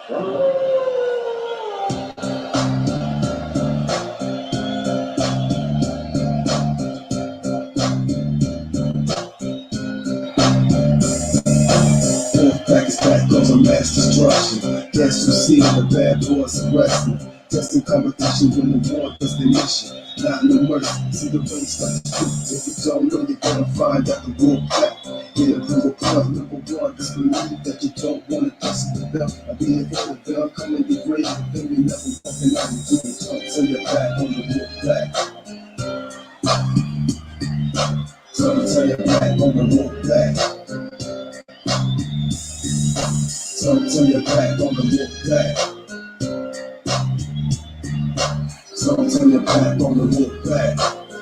Back is back goes a mass destruction. Guess you see the bad boys of wrestling. Testing competition when the war does the mission. Not no mercy, see the race like the truth. If you don't know, you're gonna find out the wolf back. Here through the point, number one, just believe that you don't wanna touch the belt. I be in the bell, come in the grave, then we never walking out and doing tongues on your back on the wolf back. Turn your back on the wolf back. Turn your back on the wolf back. Turn your back on the wolf back.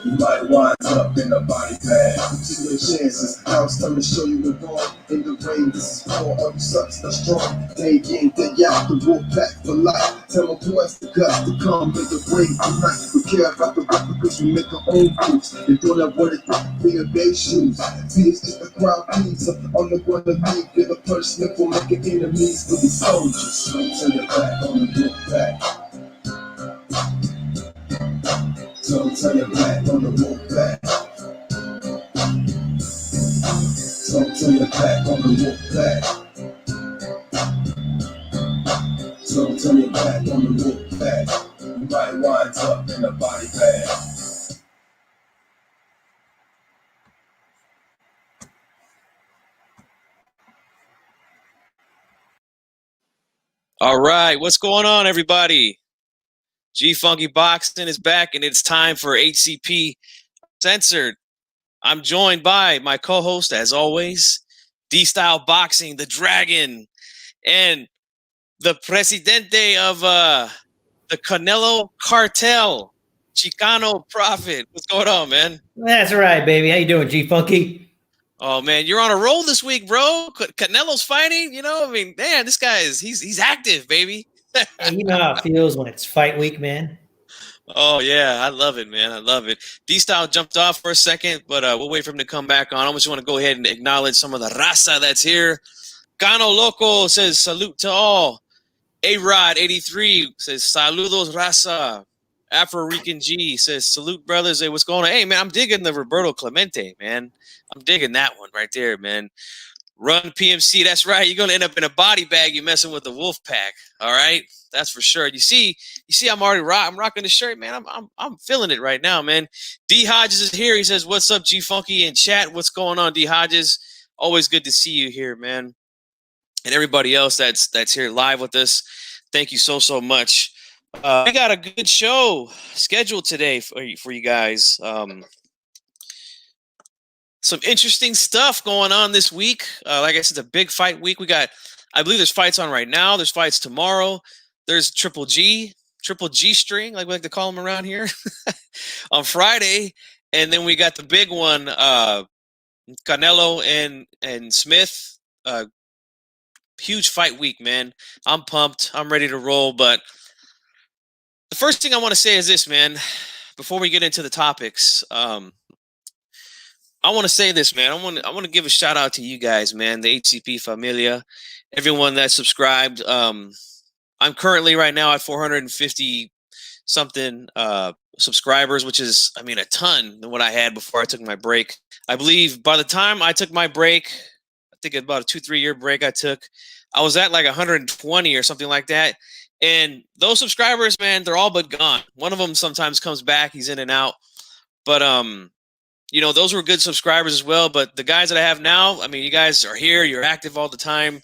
You might wind up in a body bag. See your chances. Now it's time to show you the wrong. In the ring, this is for all you sucks that's strong. Day in, day out, the wolf pack for life. Tell them boys the guts to come in the ring tonight. We care about the rap because we make our own moves. They don't have what it takes for your day shoes. These is the crowd please. I'm the one to leave. You're the person that will make your enemies for the soldiers. So turn your back on the wolf pack. So turn your back on the wolf pack. So turn your back on the wolf pack. So turn your back on the wolf pack. You might wind up in a body bag. All right, what's going on, everybody? G Funky Boxing is back, and it's time for HCP Censored. I'm joined by my co-host, as always, D-Style Boxing, the Dragon, and the Presidente of the Canelo Cartel, Chicano Prophet. What's going on, man? That's right, baby. How you doing, G Funky? Oh man, you're on a roll this week, bro. Canelo's fighting. You know, I mean, man, this guy he's active, baby. Hey, you know how it feels when it's fight week, man. Oh yeah, I love it, man. I love it. D-Style jumped off for a second, but we'll wait for him to come back on. I just want to go ahead and acknowledge some of the raza that's here. Gano Loco says salute to all. A-Rod 83 says saludos raza. Afro-Rican G says salute brothers. Hey, what's going on? Hey man, I'm digging the Roberto Clemente, man. I'm digging that one right there, man. Run PMC, that's right. You're gonna end up in a body bag. You messing with the wolf pack, all right? That's for sure. You see, I'm already I'm rocking the shirt, man. I'm feeling it right now, man. D Hodges is here. He says, "What's up, G Funky in chat? What's going on, D Hodges? Always good to see you here, man. And everybody else that's here live with us, thank you so much. We got a good show scheduled today for you guys. Some interesting stuff going on this week. Like I said, it's a big fight week. We got, I believe there's fights on right now. There's fights tomorrow. There's Triple G string, like we like to call them around here, on Friday. And then we got the big one, Canelo and Smith. Huge fight week, man. I'm pumped. I'm ready to roll. But the first thing I want to say is this, man, before we get into the topics. I want to say this, man. I want to give a shout out to you guys, man, the HCP Familia, everyone that subscribed. I'm currently right now at 450 something subscribers, which is, I mean, a ton than what I had before I took my break. I believe by the time I took my break, I think about a 2-3 year break I took, I was at like 120 or something like that. And those subscribers, man, they're all but gone. One of them sometimes comes back. He's in and out. But, you know, those were good subscribers as well. But the guys that I have now, I mean, you guys are here. You're active all the time.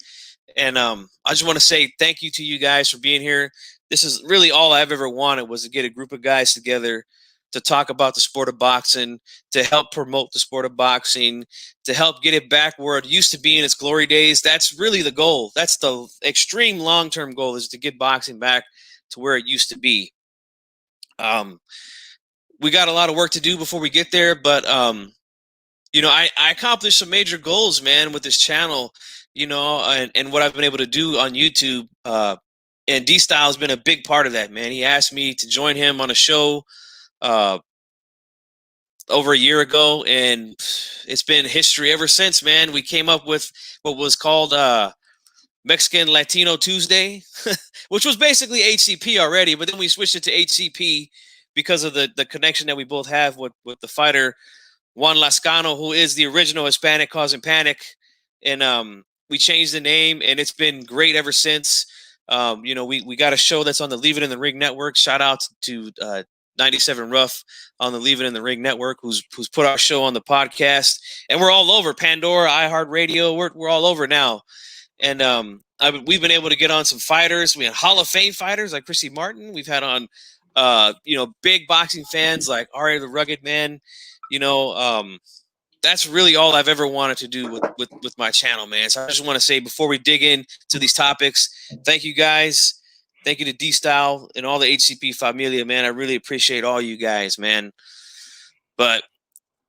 And I just want to say thank you to you guys for being here. This is really all I've ever wanted, was to get a group of guys together to talk about the sport of boxing, to help promote the sport of boxing, to help get it back where it used to be in its glory days. That's really the goal. That's the extreme long-term goal, is to get boxing back to where it used to be. We got a lot of work to do before we get there, but you know, I accomplished some major goals, man, with this channel, you know, and what I've been able to do on YouTube. And D-Style has been a big part of that, man. He asked me to join him on a show over a year ago, and it's been history ever since, man. We came up with what was called Mexican Latino Tuesday, which was basically HCP already, but then we switched it to HCP because of the connection that we both have with the fighter Juan Lascano, who is the original Hispanic causing panic. And we changed the name, and it's been great ever since. We got a show that's on the Leave It in the Ring network. Shout out to 97 Rough on the Leave It in the Ring network, who's put our show on the podcast, and we're all over Pandora, iHeartRadio. We're all over now. And we've been able to get on some fighters. We had Hall of Fame fighters like Chrissy Martin. We've had on, big boxing fans like Ari the Rugged Man. That's really all I've ever wanted to do with my channel, man. So I just want to say, before we dig into these topics, thank you guys. Thank you to D-Style and all the HCP familia, man. I really appreciate all you guys, man. But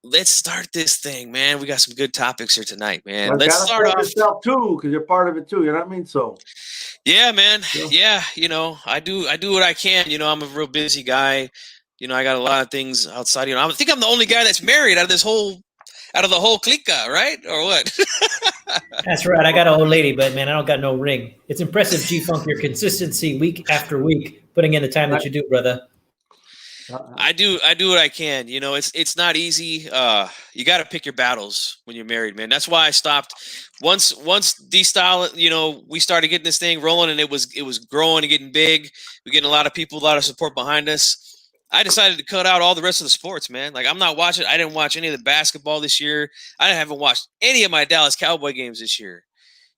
let's start this thing, man. We got some good topics here tonight, man. Well, let's start off yourself too, because you're part of it too. You know what I mean? So yeah, man. Yeah, I do what I can. I'm a real busy guy. I got a lot of things outside. I think I'm the only guy that's married out of the whole clica, right? Or what? That's right. I got an old lady, but man, I don't got no ring. It's impressive, G-Funk, your consistency week after week, putting in the time that you do, brother. I do what I can. It's not easy. You got to pick your battles when you're married, man. That's why I stopped. Once D-Style, we started getting this thing rolling, and it was growing and getting big. We're getting a lot of people, a lot of support behind us. I decided to cut out all the rest of the sports, man. Like, I'm not watching. I didn't watch any of the basketball this year. I haven't watched any of my Dallas Cowboy games this year.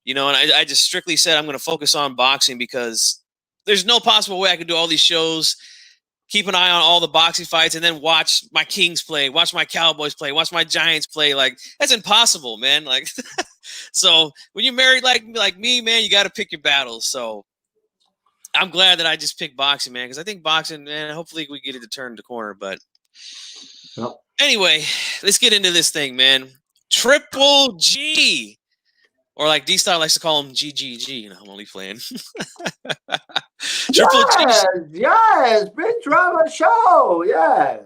And I just strictly said I'm going to focus on boxing, because there's no possible way I could do all these shows, keep an eye on all the boxing fights, and then watch my Kings play, watch my Cowboys play, watch my Giants play. Like, that's impossible, man. Like, so when you're married like me, man, you got to pick your battles. So I'm glad that I just picked boxing, man, because I think boxing, man, hopefully we get it to turn the corner. But anyway, let's get into this thing, man. Triple G, or like D-Style likes to call him GGG. I'm only playing. Triple G. Yes, big drama show. Yeah.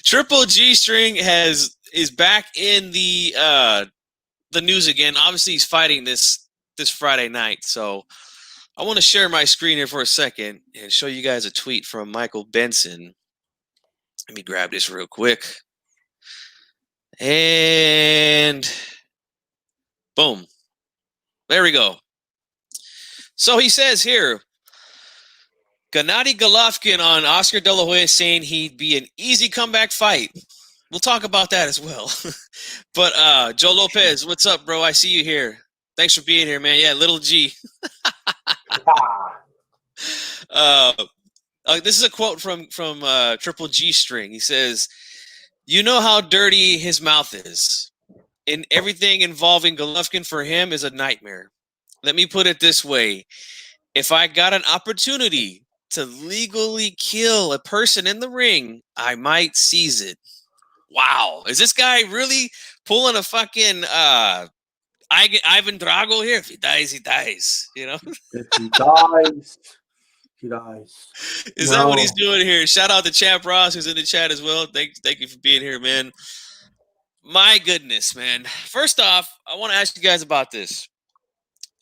Triple G String is back in the news again. Obviously, he's fighting this Friday night. So I want to share my screen here for a second and show you guys a tweet from Michael Benson. Let me grab this real quick. And boom. There we go. So he says here, Gennady Golovkin on Oscar De La Hoya saying he'd be an easy comeback fight. We'll talk about that as well. But Joe Lopez, what's up, bro? I see you here. Thanks for being here, man. Yeah, little G. This is a quote from Triple G String. He says, "You know how dirty his mouth is, and everything involving Golovkin for him is a nightmare. Let me put it this way: if I got an opportunity to legally kill a person in the ring, I might seize it." Wow, is this guy really pulling a fucking Ivan Drago here? If he dies, he dies. If he dies, he dies. Is that what he's doing here? Shout out to Chap Ross, who's in the chat as well. Thank you for being here, man. My goodness, man. First off, I want to ask you guys about this.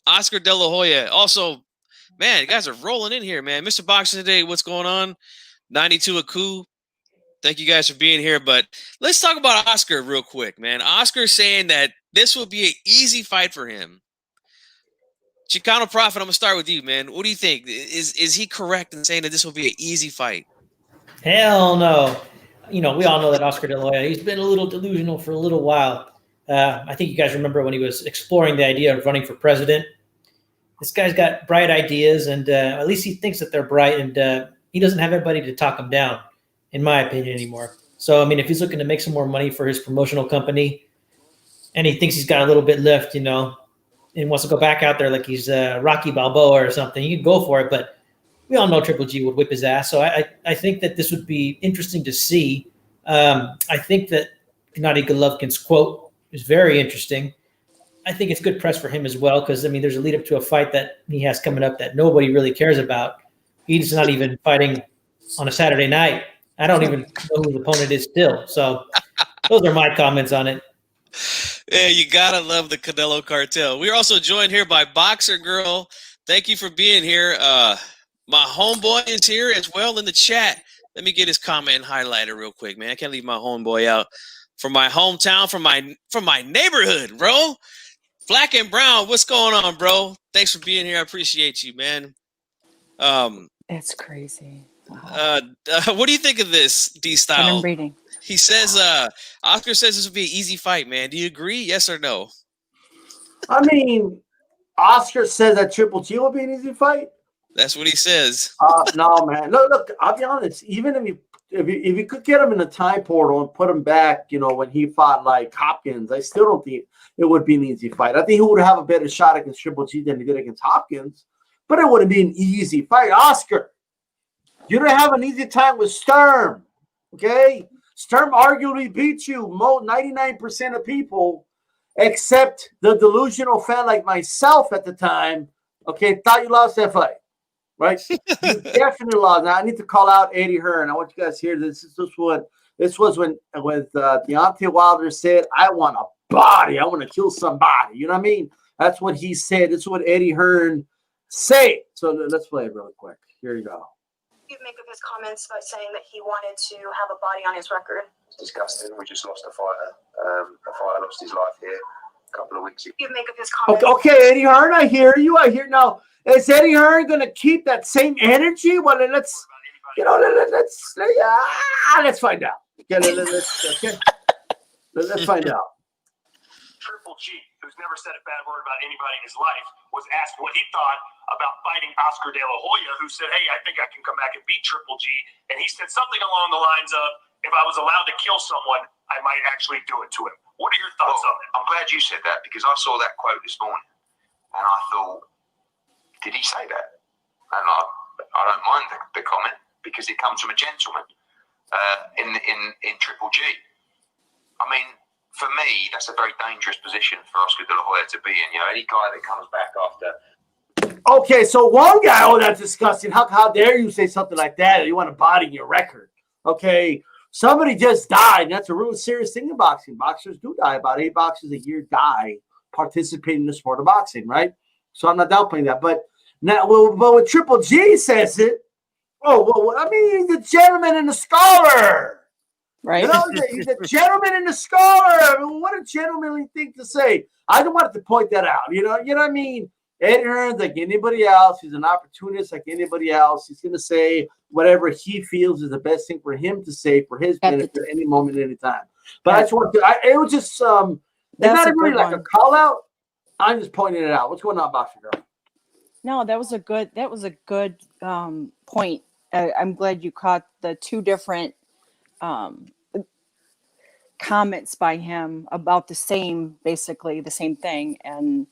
Oscar De La Hoya. Also, man, you guys are rolling in here, man. Mr. Boxing Today, what's going on? 92 a coup. Thank you guys for being here. But let's talk about Oscar real quick, man. Oscar's saying that this will be an easy fight for him. Chicano Prophet, I'm going to start with you, man. What do you think? Is he correct in saying that this will be an easy fight? Hell no. We all know that Oscar De La Hoya, he's been a little delusional for a little while. I think you guys remember when he was exploring the idea of running for president. This guy's got bright ideas, and at least he thinks that they're bright, and he doesn't have anybody to talk him down, in my opinion, anymore. So, if he's looking to make some more money for his promotional company, and he thinks he's got a little bit left, and wants to go back out there like he's Rocky Balboa or something, you can go for it. But we all know Triple G would whip his ass. So I think that this would be interesting to see. I think that Gennady Golovkin's quote is very interesting. I think it's good press for him as well, because, there's a lead up to a fight that he has coming up that nobody really cares about. He's not even fighting on a Saturday night. I don't even know who his opponent is still. So those are my comments on it. Yeah, you gotta love the Canelo cartel. We're also joined here by Boxer Girl. Thank you for being here. My homeboy is here as well in the chat. Let me get his comment highlighted real quick, man. I can't leave my homeboy out. From my hometown, from my neighborhood, bro. Black and Brown, what's going on, bro? Thanks for being here. I appreciate you, man. That's crazy. Wow. What do you think of this, D And I'm Style? reading. He says, Oscar says this would be an easy fight, man. Do you agree? Yes or no? I mean, Oscar says that Triple G will be an easy fight. That's what he says. No, man. Look. I'll be honest. Even if you could get him in the time portal and put him back, when he fought like Hopkins, I still don't think it would be an easy fight. I think he would have a better shot against Triple G than he did against Hopkins, but it wouldn't be an easy fight. Oscar, you don't have an easy time with Sturm. Okay, Sturm arguably beat you 99% of people, except the delusional fan like myself at the time. Okay, thought you lost that fight. Right, you definitely lost. Now I need to call out Eddie Hearn. I want you guys to hear this. This was when Deontay Wilder said, "I want a body. I want to kill somebody." You know what I mean? That's what he said. That's what Eddie Hearn said. So let's play it really quick. Here you go. You make of his comments by saying that he wanted to have a body on his record. It's disgusting. We just lost a fighter. A fighter lost his life here a couple of weeks ago. You make of his comments. Okay, Eddie Hearn, I hear you. I hear now. Is Eddie Hearn going to keep that same energy? Well, let's find out. Okay, let's find out. Triple G, who's never said a bad word about anybody in his life, was asked what he thought about fighting Oscar De La Hoya, who said, "Hey, I think I can come back and beat Triple G." And he said something along the lines of, "If I was allowed to kill someone, I might actually do it to him." What are your thoughts on that? I'm glad you said that because I saw that quote this morning and I thought, did he say that? And I don't mind the comment because it comes from a gentleman in Triple G. I mean, for me, that's a very dangerous position for Oscar De La Hoya to be in. Any guy that comes back after. Okay, so one guy, that's disgusting. How dare you say something like that? You want a body in your record. Okay, somebody just died. That's a real serious thing in boxing. Boxers do die. About 8 boxers a year die participating in the sport of boxing, right? So I'm not downplaying that. But when Triple G says it, I mean, he's a gentleman and a scholar. Right. He's a gentleman and a scholar. I mean, what a gentlemanly thing to say. I don't want to point that out. You know what I mean? Eddie Hearn's like anybody else. He's an opportunist like anybody else. He's going to say whatever he feels is the best thing for him to say for his benefit at any moment, any time. But I just want to. It was just it's not really like a call out. I'm just pointing it out. What's going on, Boxer Girl? No, that was a good point. I'm glad you caught the two different comments by him about basically the same thing. And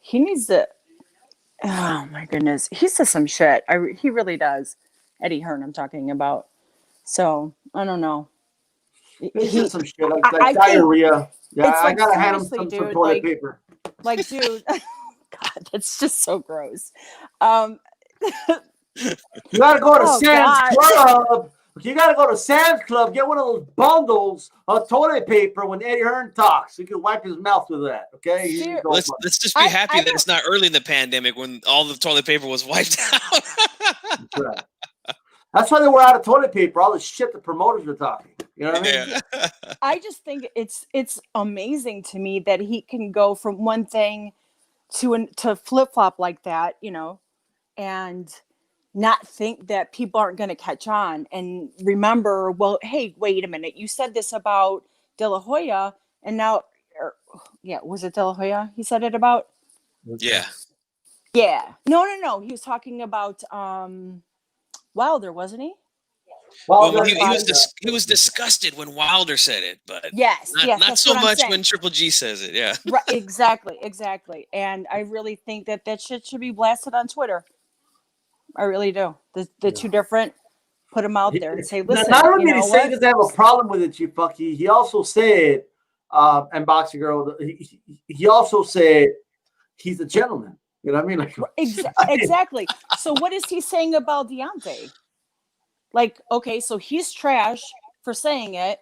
he needs to, oh my goodness, he says some shit. He really does. Eddie Hearn, I'm talking about. So I don't know. He says some shit like diarrhea. Yeah, I gotta hand him some toilet paper. Like, dude, God, that's just so gross. You gotta go to Sam's Club. You gotta go to Sam's Club, get one of those bundles of toilet paper when Eddie Hearn talks. You can wipe his mouth with that. Okay. Let's just be happy that it's not early in the pandemic when all the toilet paper was wiped out. That's right. That's why they were out of toilet paper. All the shit the promoters were talking. You know what I mean? Yeah. I just think it's amazing to me that he can go from one thing to flip flop like that, and not think that people aren't going to catch on and remember. Well, hey, wait a minute, you said this about De La Hoya, and now, was it De La Hoya? He said it about. Yeah. Yeah. No. He was talking about Wilder, wasn't he? Well, he was disgusted when Wilder said it, but not so much when Triple G says it. Yeah, right, exactly. And I really think that shit should be blasted on Twitter. I really do. The two different, put them out there and say, listen. Not only did he say he doesn't have a problem with it, you fucky. He also said, and Boxing Girl, he also said he's a gentleman. You know what I mean? Like, exactly. So what is he saying about Deontay? Like, okay, so he's trash for saying it.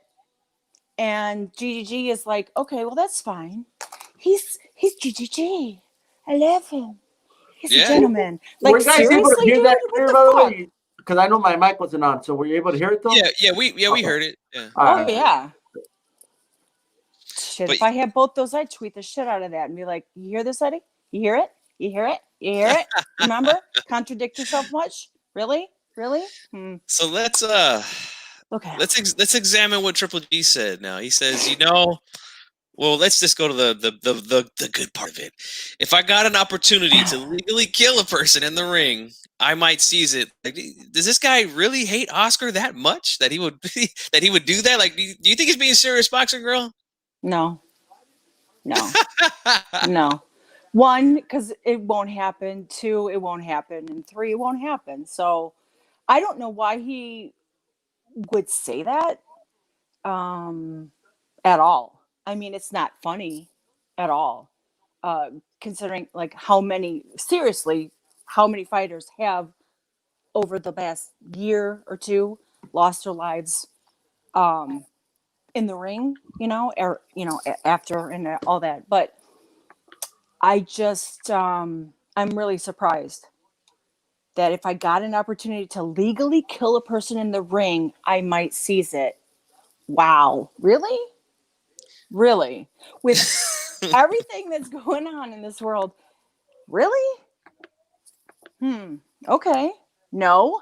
And GGG is like, okay, well, that's fine. He's GGG. I love him. He's a gentleman. Were Like, you guys able to seriously, hear dude? that What clear, the by the fuck? way? Because I know my mic wasn't on, so were you able to hear it though? We Okay. heard it. Yeah. All Oh, right. yeah. Shit, But- if I had both those, I'd tweet the shit out of that and be like, you hear this, Eddie? You hear it? You hear it? You hear it? Remember? Contradict yourself much? Really? Really? So let's Okay. let's examine what Triple G said. Now he says, well, let's just go to the good part of it. If I got an opportunity to legally kill a person in the ring, I might seize it. Like, does this guy really hate Oscar that much that he would do that? Like, do you think he's being serious, boxing girl? No. No. One, because it won't happen. Two, it won't happen. And three, it won't happen. So I don't know why he would say that at all. I mean, it's not funny at all, considering like how many fighters have over the past year or two lost their lives in the ring, after and all that. But I just, I'm really surprised that if I got an opportunity to legally kill a person in the ring, I might seize it. Wow. Really? Really? With everything that's going on in this world. Really? Okay. No.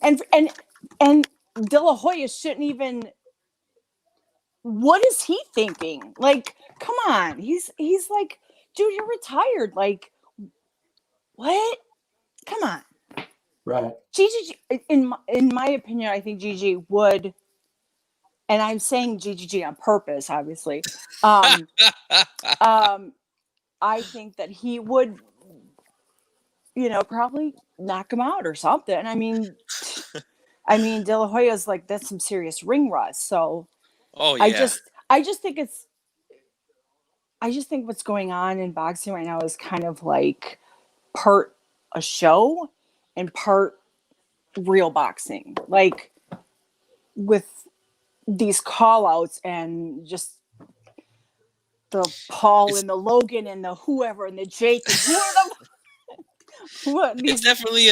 And De La Hoya shouldn't even. What is he thinking? Like, come on. He's like, dude, you're retired. Like, what? Come on. Right. GGG, in my opinion, I think GG would, and I'm saying GGG on purpose, obviously. I think that he would, probably knock him out or something. I mean, De La Hoya's like, that's some serious ring rust. So, I just think what's going on in boxing right now is kind of like part a show and part real boxing, like with these call outs and just the Paul and the Logan and the whoever and the Jake and it's definitely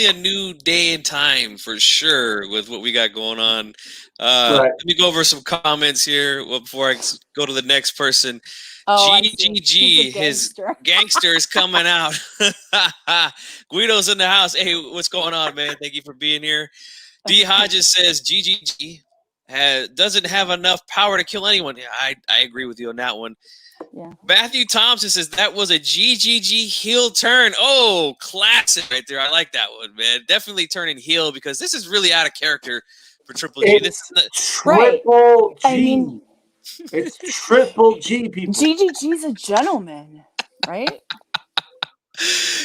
a new day and time for sure with what we got going on. Let me go over some comments here before I go to the next person. GGG, his gangster is coming out. Guido's in the house. Hey, what's going on, man? Thank you for being here. D Hodges says GGG doesn't have enough power to kill anyone. Yeah, I agree with you on that one. Yeah. Matthew Thompson says that was a GGG heel turn. Oh, classic right there. I like that one, man. Definitely turning heel because this is really out of character for Triple G. This is Triple G. I mean, it's Triple G, people. GGG's a gentleman, right?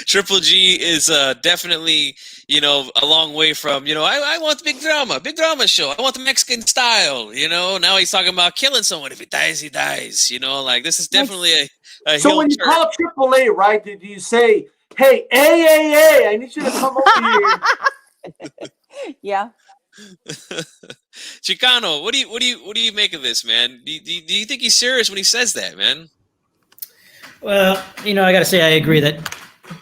Triple G is definitely, a long way from, I want the big drama show. I want the Mexican style, Now he's talking about killing someone. If he dies, he dies, Like this is definitely a so when you call Triple A, right, did you say, hey, AAA, I need you to come over here? Yeah. Chicano, what do you make of this, man? Do you think he's serious when he says that, man? Well, I got to say I agree that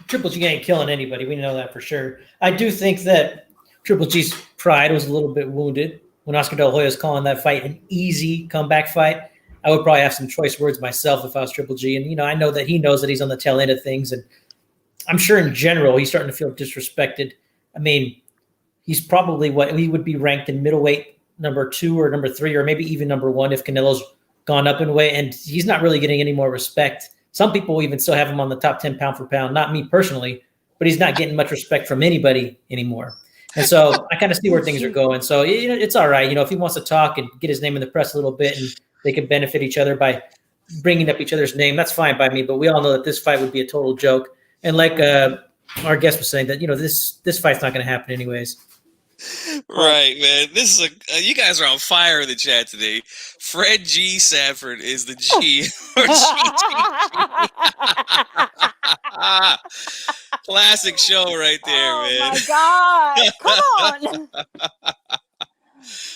Triple G ain't killing anybody. We know that for sure. I do think that Triple G's pride was a little bit wounded when Oscar De La Hoya is calling that fight an easy comeback fight. I would probably have some choice words myself if I was Triple G. And, I know that he knows that he's on the tail end of things. And I'm sure in general he's starting to feel disrespected. I mean, he's probably he would be ranked in middleweight number 2 or number 3 or maybe even number 1 if Canelo's gone up in weight. And he's not really getting any more respect. Some people even still have him on the top 10 pound for pound. Not me personally, but he's not getting much respect from anybody anymore. And so I kind of see where things are going. So it's all right. If he wants to talk and get his name in the press a little bit and they can benefit each other by bringing up each other's name, that's fine by me. But we all know that this fight would be a total joke. And like our guest was saying that, this fight's not going to happen anyways. Right, man. This is you guys are on fire in the chat today. Fred G. Sanford is the G. Classic show right there, man. Oh my God. Come on.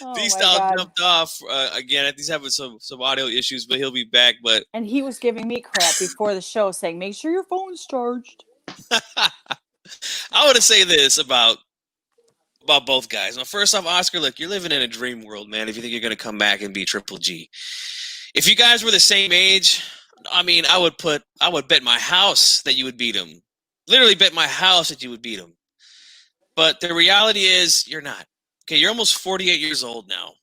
Oh my D-Style God. jumped off again. I think he's having some audio issues, but he'll be back. But And he was giving me crap before the show, saying, "Make sure your phone's charged." I want to say this about both guys. Now, first off, Oscar, look, you're living in a dream world, man. If you think you're going to come back and beat Triple G, if you guys were the same age, I mean, I would bet my house that you would beat him. Literally, bet my house that you would beat him. But the reality is, you're not. Okay, you're almost 48 years old now.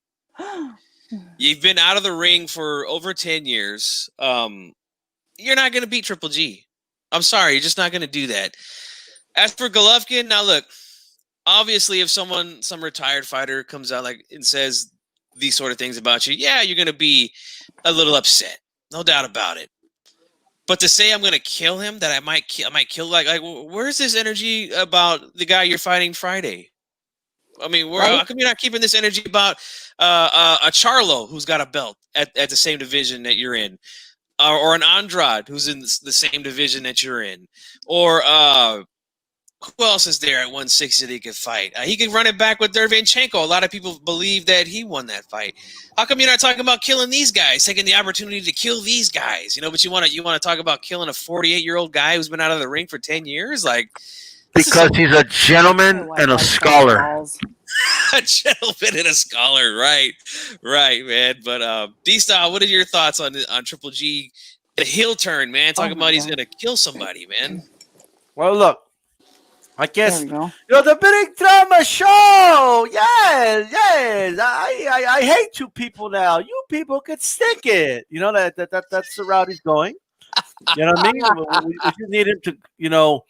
You've been out of the ring for over 10 years. You're not going to beat Triple G. I'm sorry, you're just not going to do that. As for Golovkin, now look, obviously if some retired fighter comes out and says these sort of things about you, yeah, you're going to be a little upset. No doubt about it. But to say I'm going to kill him, that I might kill, like where's this energy about the guy you're fighting Friday? I mean, how come you're not keeping this energy about a Charlo who's got a belt at the same division that you're in, or an Andrade who's in the same division that you're in, or who else is there at 160 that he could fight? He could run it back with Derevyanchenko. A lot of people believe that he won that fight. How come you're not talking about killing these guys, taking the opportunity to kill these guys? But you want to talk about killing a 48-year-old guy who's been out of the ring for 10 years, because he's a gentleman and a scholar. A gentleman and a scholar, right, man. But D-Style, what are your thoughts on Triple G? The heel turn, man. Talking about he's gonna kill somebody, man. Well, look, I guess the big drama show. Yes. I hate you people now. You people could stick it. That's the route he's going. You know what I mean? We just need him to,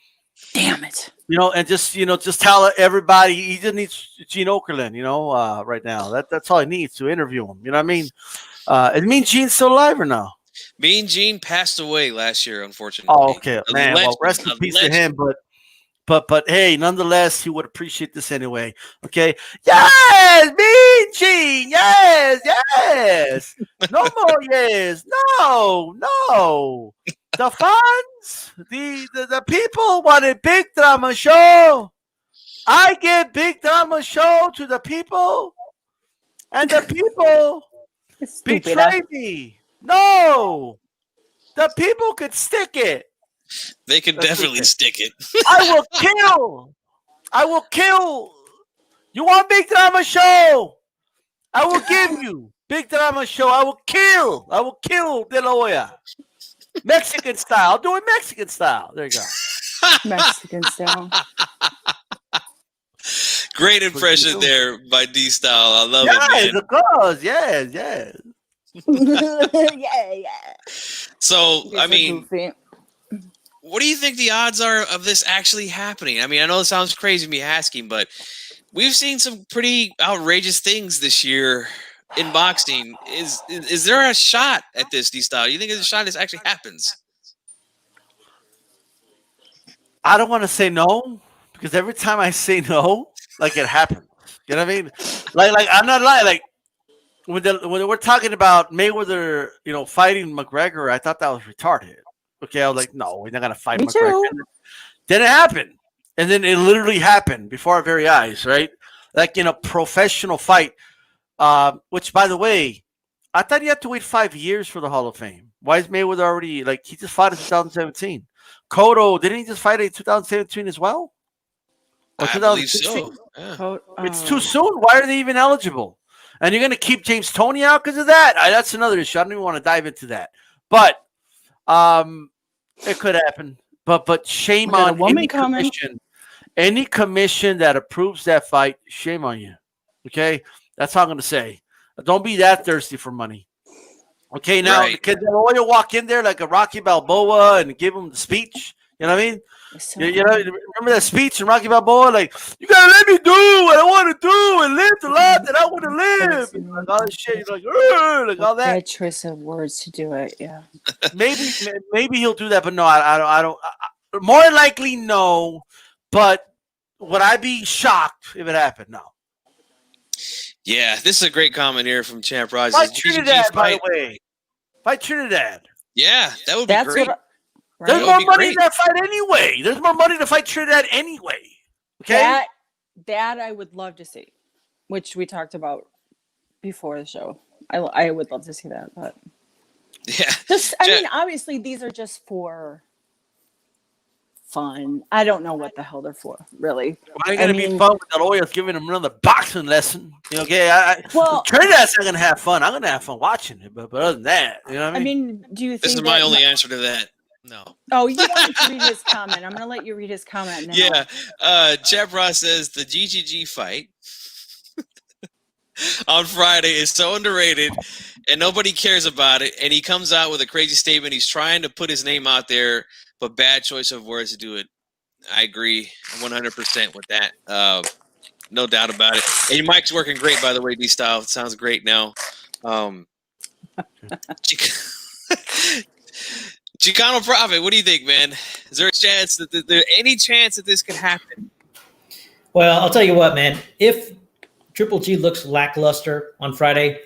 Damn it. And just tell everybody he just needs Gene Okerlund, right now. That's all he needs to interview him. You know what I mean? It means Gene's still alive or no? Mean Gene passed away last year, unfortunately. Oh, okay, man. Well, rest in peace to him. But hey, nonetheless, he would appreciate this anyway. Okay. Yes, Mean Gene. Yes. No more yes. No. The fans, the people want a big drama show. I give big drama show to the people, and the people betray me. No, the people could stick it. They could definitely stick it. I will kill. You want big drama show? I will give you big drama show. I will kill De La Hoya. Mexican style. Do it Mexican style. There you go. Mexican style. Great impression there by D-Style. I love it, man. Of course. Yes. yeah. So, I mean, what do you think the odds are of this actually happening? I mean, I know it sounds crazy me asking, but we've seen some pretty outrageous things this year in boxing. Is there a shot at this, D-Style? You think there's a shot this actually happens? I don't want to say no, because every time I say no, it happens. You know what I mean? Like I'm not lying. Like when we're talking about Mayweather, fighting McGregor, I thought that was retarded. Okay, I was like, no, we're not gonna fight McGregor. Then it happened, and then it literally happened before our very eyes, right? Like in a professional fight. Which, by the way, I thought you had to wait 5 years for the Hall of Fame. Why is Mayweather already he just fought in 2017? Cotto, didn't he just fight in 2017 as well? Or I believe so. Yeah. It's too soon. Why are they even eligible? And you're going to keep James Toney out because of that? That's another issue. I don't even want to dive into that. But it could happen. But shame on any commission. Any commission that approves that fight, shame on you. Okay? That's all I'm going to say. Don't be that thirsty for money. Okay, now, can the lawyer walk in there like a Rocky Balboa and give him the speech? You know what I mean? Remember that speech in Rocky Balboa? Like, you got to let me do what I want to do and live the life that I want to live. And all that shit. You're like all that. Bad choice of words to do it, yeah. Maybe he'll do that, but no, I don't. More likely, no. But would I be shocked if it happened? No. Yeah, this is a great comment here from Champ Rogers. Fight Trinidad, by the way. Fight Trinidad. Yeah, that would be great. There's more money in that fight anyway. There's more money to fight Trinidad anyway. Okay? That I would love to see, which we talked about before the show. I would love to see that, but Yeah. I mean, obviously these are just for fun. I don't know what the hell they're for, really. Why ain't gonna be fun with the lawyers giving him another boxing lesson? Okay, well, Trinidad's not gonna have fun. I'm gonna have fun watching it, but other than that, you know what I mean? Do you think this is my only answer to that? No. Oh, you wanted to read his comment. I'm gonna let you read his comment now. Yeah. Jeff Ross says the GGG fight on Friday is so underrated and nobody cares about it. And he comes out with a crazy statement. He's trying to put his name out there, but bad choice of words to do it. I agree 100% with that. No doubt about it. And your mic's working great, by the way, D-Style. It sounds great now. Chicano Prophet, what do you think, man? Is there a chance any chance that this could happen? Well, I'll tell you what, man. If Triple G looks lackluster on Friday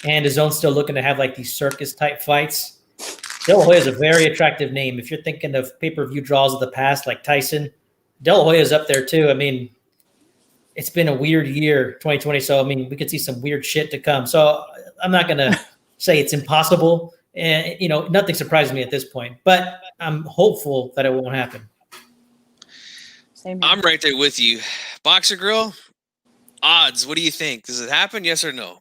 and his own still looking to have like these circus-type fights, De La Hoya is a very attractive name. If you're thinking of pay-per-view draws of the past, like Tyson, De La Hoya is up there too. I mean, it's been a weird year, 2020. So, I mean, we could see some weird shit to come. So I'm not going to say it's impossible. And, you know, nothing surprises me at this point. But I'm hopeful that it won't happen. Same here. I'm right there with you. Boxer Girl, odds, what do you think? Does it happen, yes or no?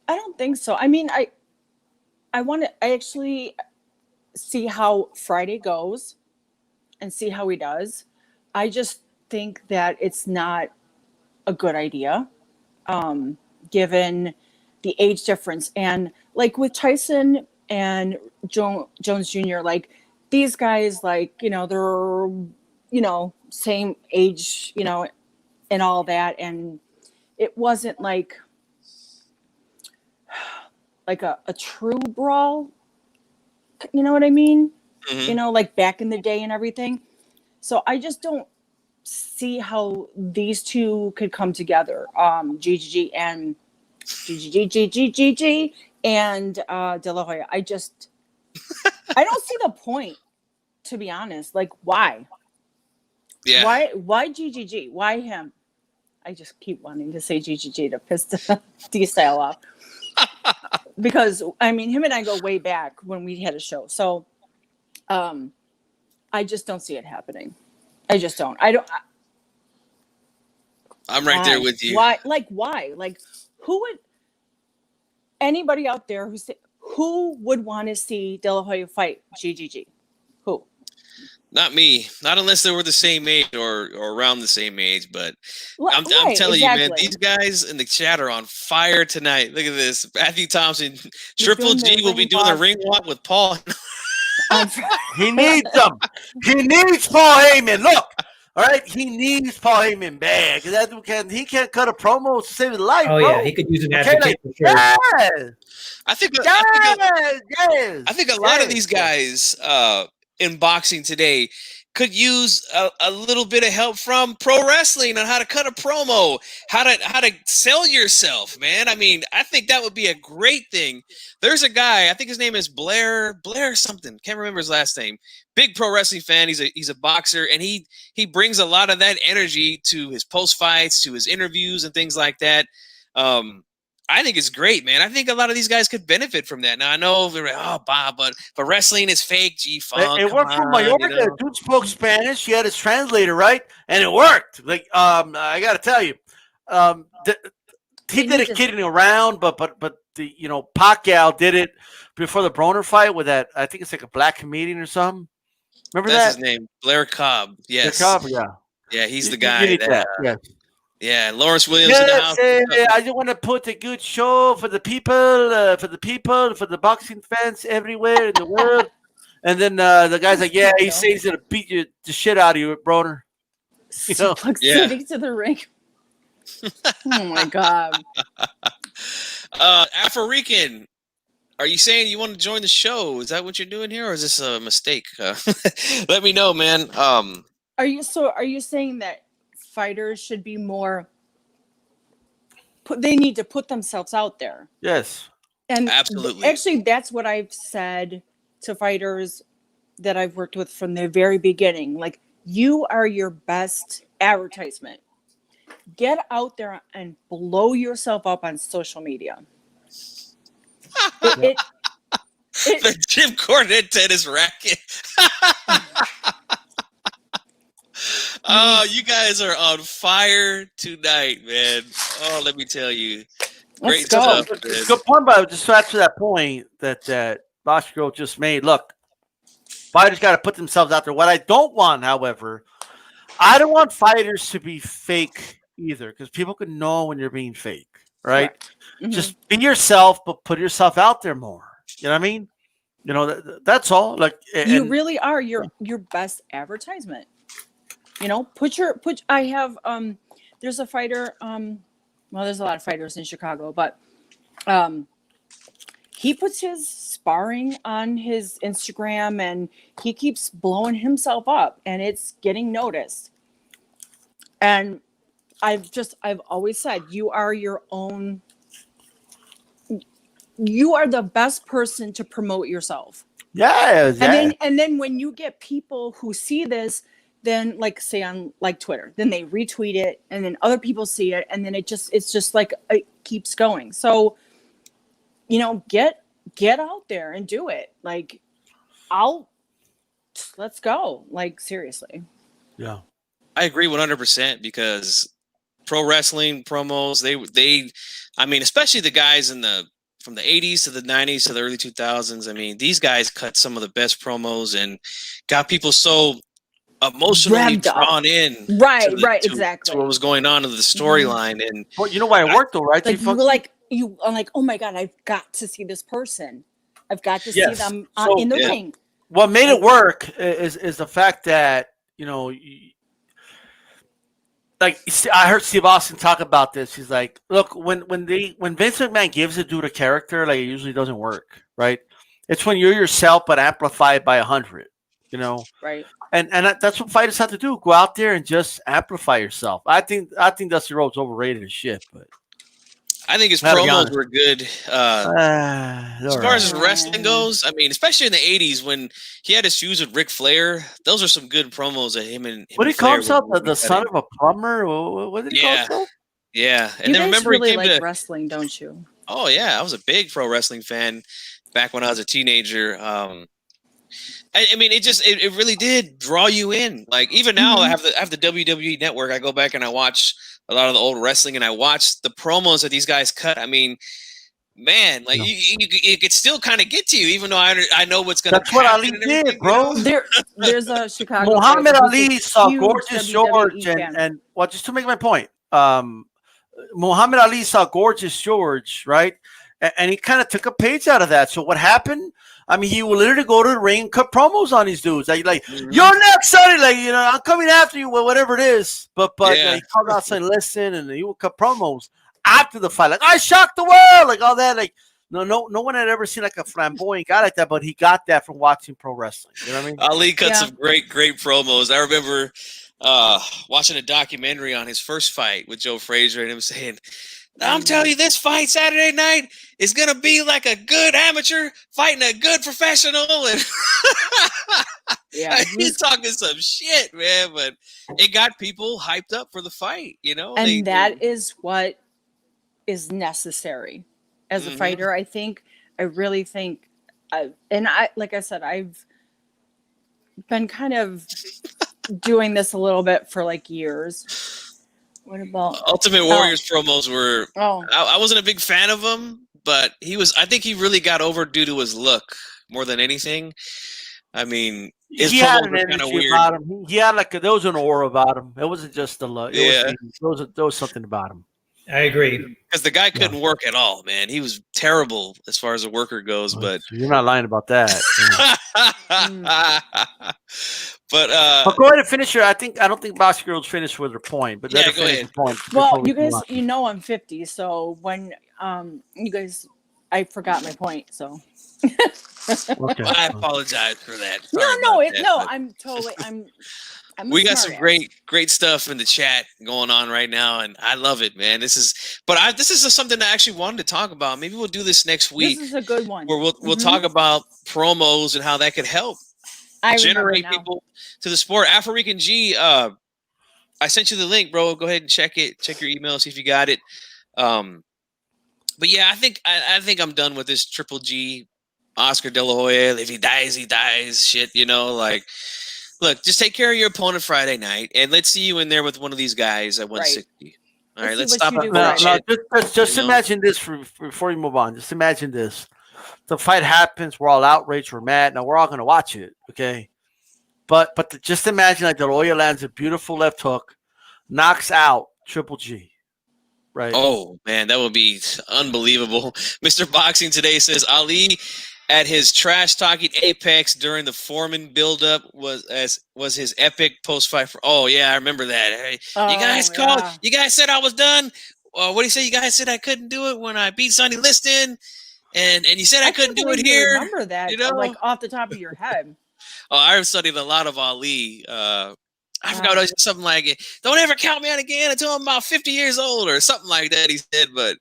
I don't think so. I mean, I actually see how Friday goes and see how he does. I just think that it's not a good idea, given the age difference. And like with Tyson and Jones Jr., like these guys, like, you know, they're, you know, same age, you know, and all that. And it wasn't like a true brawl. You know what I mean? Mm-hmm. You know, like back in the day and everything. So I just don't see how these two could come together. GGG and GGG and De La Hoya. I don't see the point, to be honest. Like, why? Yeah. Why GGG? Why him? I just keep wanting to say GGG to piss the D-Style off. Because, I mean, him and I go way back when we had a show. So I just don't see it happening. I just don't. I'm right there with you. Why? Like, who would, anybody out there who would want to see De La Hoya fight GGG? Who? Not me. Not unless they were the same age or around the same age. But I'm Right, telling you, man, exactly. these guys in the chat are on fire tonight. Look at this. Matthew Thompson, Triple G will be doing the ring walk with Paul. He needs them. He needs Paul Heyman. Look, all right, he needs Paul Heyman bad because he can't cut a promo to save his life. Oh, bro. yeah, he could use an advocate for sure. Yeah. I think Yes. I think a lot of these guys in boxing today could use a little bit of help from pro wrestling on how to cut a promo, how to sell yourself, man. I mean, I think that would be a great thing. There's a guy, I think his name is Blair something. Can't remember his last name. Big pro wrestling fan. He's a boxer, and he brings a lot of that energy to his post fights, to his interviews, and things like that. I think it's great, man. I think a lot of these guys could benefit from that. Now I know they're like, oh, Bob, but wrestling is fake. G-Funk. It worked for Mallorca. You know? Dude spoke Spanish. He had his translator, right? And it worked. Like, I got to tell you, he did it kidding around, but the Pacquiao did it before the Broner fight with that. I think it's like a black comedian or something. Remember That's that? his name, Blair Cobb. Yes, Blair Cobb, yeah. Yeah, he's the guy. Yeah. Yeah, Lawrence Williams in the house. I just want to put a good show for the people, for the boxing fans everywhere in the world. And then the guy's like, yeah, he says he's going to beat the shit out of you, Broner. You know? Sitting to the ring. Oh, my God. Afro-Rican, are you saying you want to join the show? Is that what you're doing here, or is this a mistake? Let me know, man. Are you saying that fighters should be more they need to put themselves out there? Yes. And absolutely. Actually, that's what I've said to fighters that I've worked with from the very beginning. Like, you are your best advertisement. get out there and blow yourself up on social media. It The Jim Cornette tennis racket. Oh, you guys are on fire tonight, man. Oh, let me tell you. Great Let's go. stuff, man. It's a good point, but just to add to that point that Boss Girl just made. Look, fighters got to put themselves out there. What I don't want, however, I don't want fighters to be fake either, because people can know when you're being fake, right? Mhm. Just be yourself, but put yourself out there more. You know what I mean? You know, that's all. Like, You really are your best advertisement. You know, I have there's a fighter, well, there's a lot of fighters in Chicago, but he puts his sparring on his Instagram and he keeps blowing himself up and it's getting noticed. And I've always said, you are the best person to promote yourself. yeah. And then when you get people who see this, then like say on like Twitter, then they retweet it and then other people see it. And then it's just like, it keeps going. So, you know, get out there and do it. Like let's go. Like, seriously. Yeah. I agree 100% because pro wrestling promos, they, I mean, especially the guys from the 80s to the 90s to the early 2000s. I mean, these guys cut some of the best promos and got people so emotionally drawn in. Right, to exactly. what was going on in the storyline. And well, you know why it worked though, right? Like I'm like, oh my God, I've got to see this person. I've got to see them in the ring. What made it work is the fact that, you know, like I heard Steve Austin talk about this. He's like, look, when Vince McMahon gives a dude a character, like, it usually doesn't work, right? It's when you're yourself but amplified by 100, you know? Right. And that's what fighters have to do. Go out there and just amplify yourself. I think Dusty Rhodes overrated as shit, but I think his promos were good. As far as his wrestling goes, I mean, especially in the 80s when he had his feuds with Ric Flair, those are some good promos that him and what did he call himself? The son of a plumber? What did he call himself? Yeah. And you then guys remember really he came like to wrestling, don't you? Oh yeah, I was a big pro wrestling fan back when I was a teenager. I mean, it really did draw you in. Like even now, I have the WWE Network. I go back and I watch a lot of the old wrestling, and I watch the promos that these guys cut. I mean, man, like you could still kind of get to you, even though I know what's going to. That's what Ali did, bro. There's a Chicago. Muhammad Ali saw Gorgeous George, and well, just to make my point, Muhammad Ali saw Gorgeous George, right? And he kind of took a page out of that. So what happened? I mean, he would literally go to the ring and cut promos on these dudes. Like you're next, Sonny. Like, you know, I'm coming after you, whatever it is. But he called out saying, listen, and he would cut promos after the fight. Like, I shocked the world, like all that. Like, no one had ever seen like a flamboyant guy like that, but he got that from watching pro wrestling. You know what I mean? Ali cut some great promos. I remember watching a documentary on his first fight with Joe Frazier and him saying, I'm telling you, this fight Saturday night is going to be like a good amateur fighting a good professional. And he's talking some shit, man, but it got people hyped up for the fight, you know? And that is what is necessary as a fighter. I really think, like I said, I've been kind of doing this a little bit for like years. What about Ultimate Warrior's promos were? I wasn't a big fan of him, but I think he really got over due to his look more than anything. I mean, his promos were kind of weird. About him. He had there was an aura about him. It wasn't just the look. There was something about him. I agree. Because the guy couldn't work at all, man. He was terrible as far as a worker goes. But you're not lying about that. But go ahead and finish your. I don't think Boss Girls finished with her point. But go ahead. Well, you guys, you know, I'm 50, so when you guys, I forgot my point. So okay. I apologize for that. I'm we got some great stuff in the chat going on right now, and I love it, man. This is something I actually wanted to talk about. Maybe we'll do this next week. This is a good one. Where we'll talk about promos and how that could help generate people to the sport. Afro-Rican G, I I sent you the link, bro. Go ahead and check it. Check your email, see if you got it. But yeah, I think I'm done with this Triple G, Oscar De La Hoya. If he dies, he dies. Shit, you know, like, look, just take care of your opponent Friday night, and let's see you in there with one of these guys at 160. All right, let's stop. Just imagine this before you move on. Just imagine this: the fight happens, we're all outraged, we're mad. Now we're all going to watch it, okay? But just imagine like De La Hoya lands a beautiful left hook, knocks out Triple G. Right. Oh man, that would be unbelievable. Mr. Boxing Today says Ali at his trash talking apex during the Foreman buildup was his epic post fight. Oh yeah, I remember that. Hey, you guys called. You guys said I was done. What do you say? You guys said I couldn't do it when I beat Sonny Liston, and you said I couldn't do it here. Remember that? You know, like off the top of your head. Oh, I've studied a lot of Ali. I forgot what it was, something like it. Don't ever count me out again until I'm about 50 years old or something like that. He said, but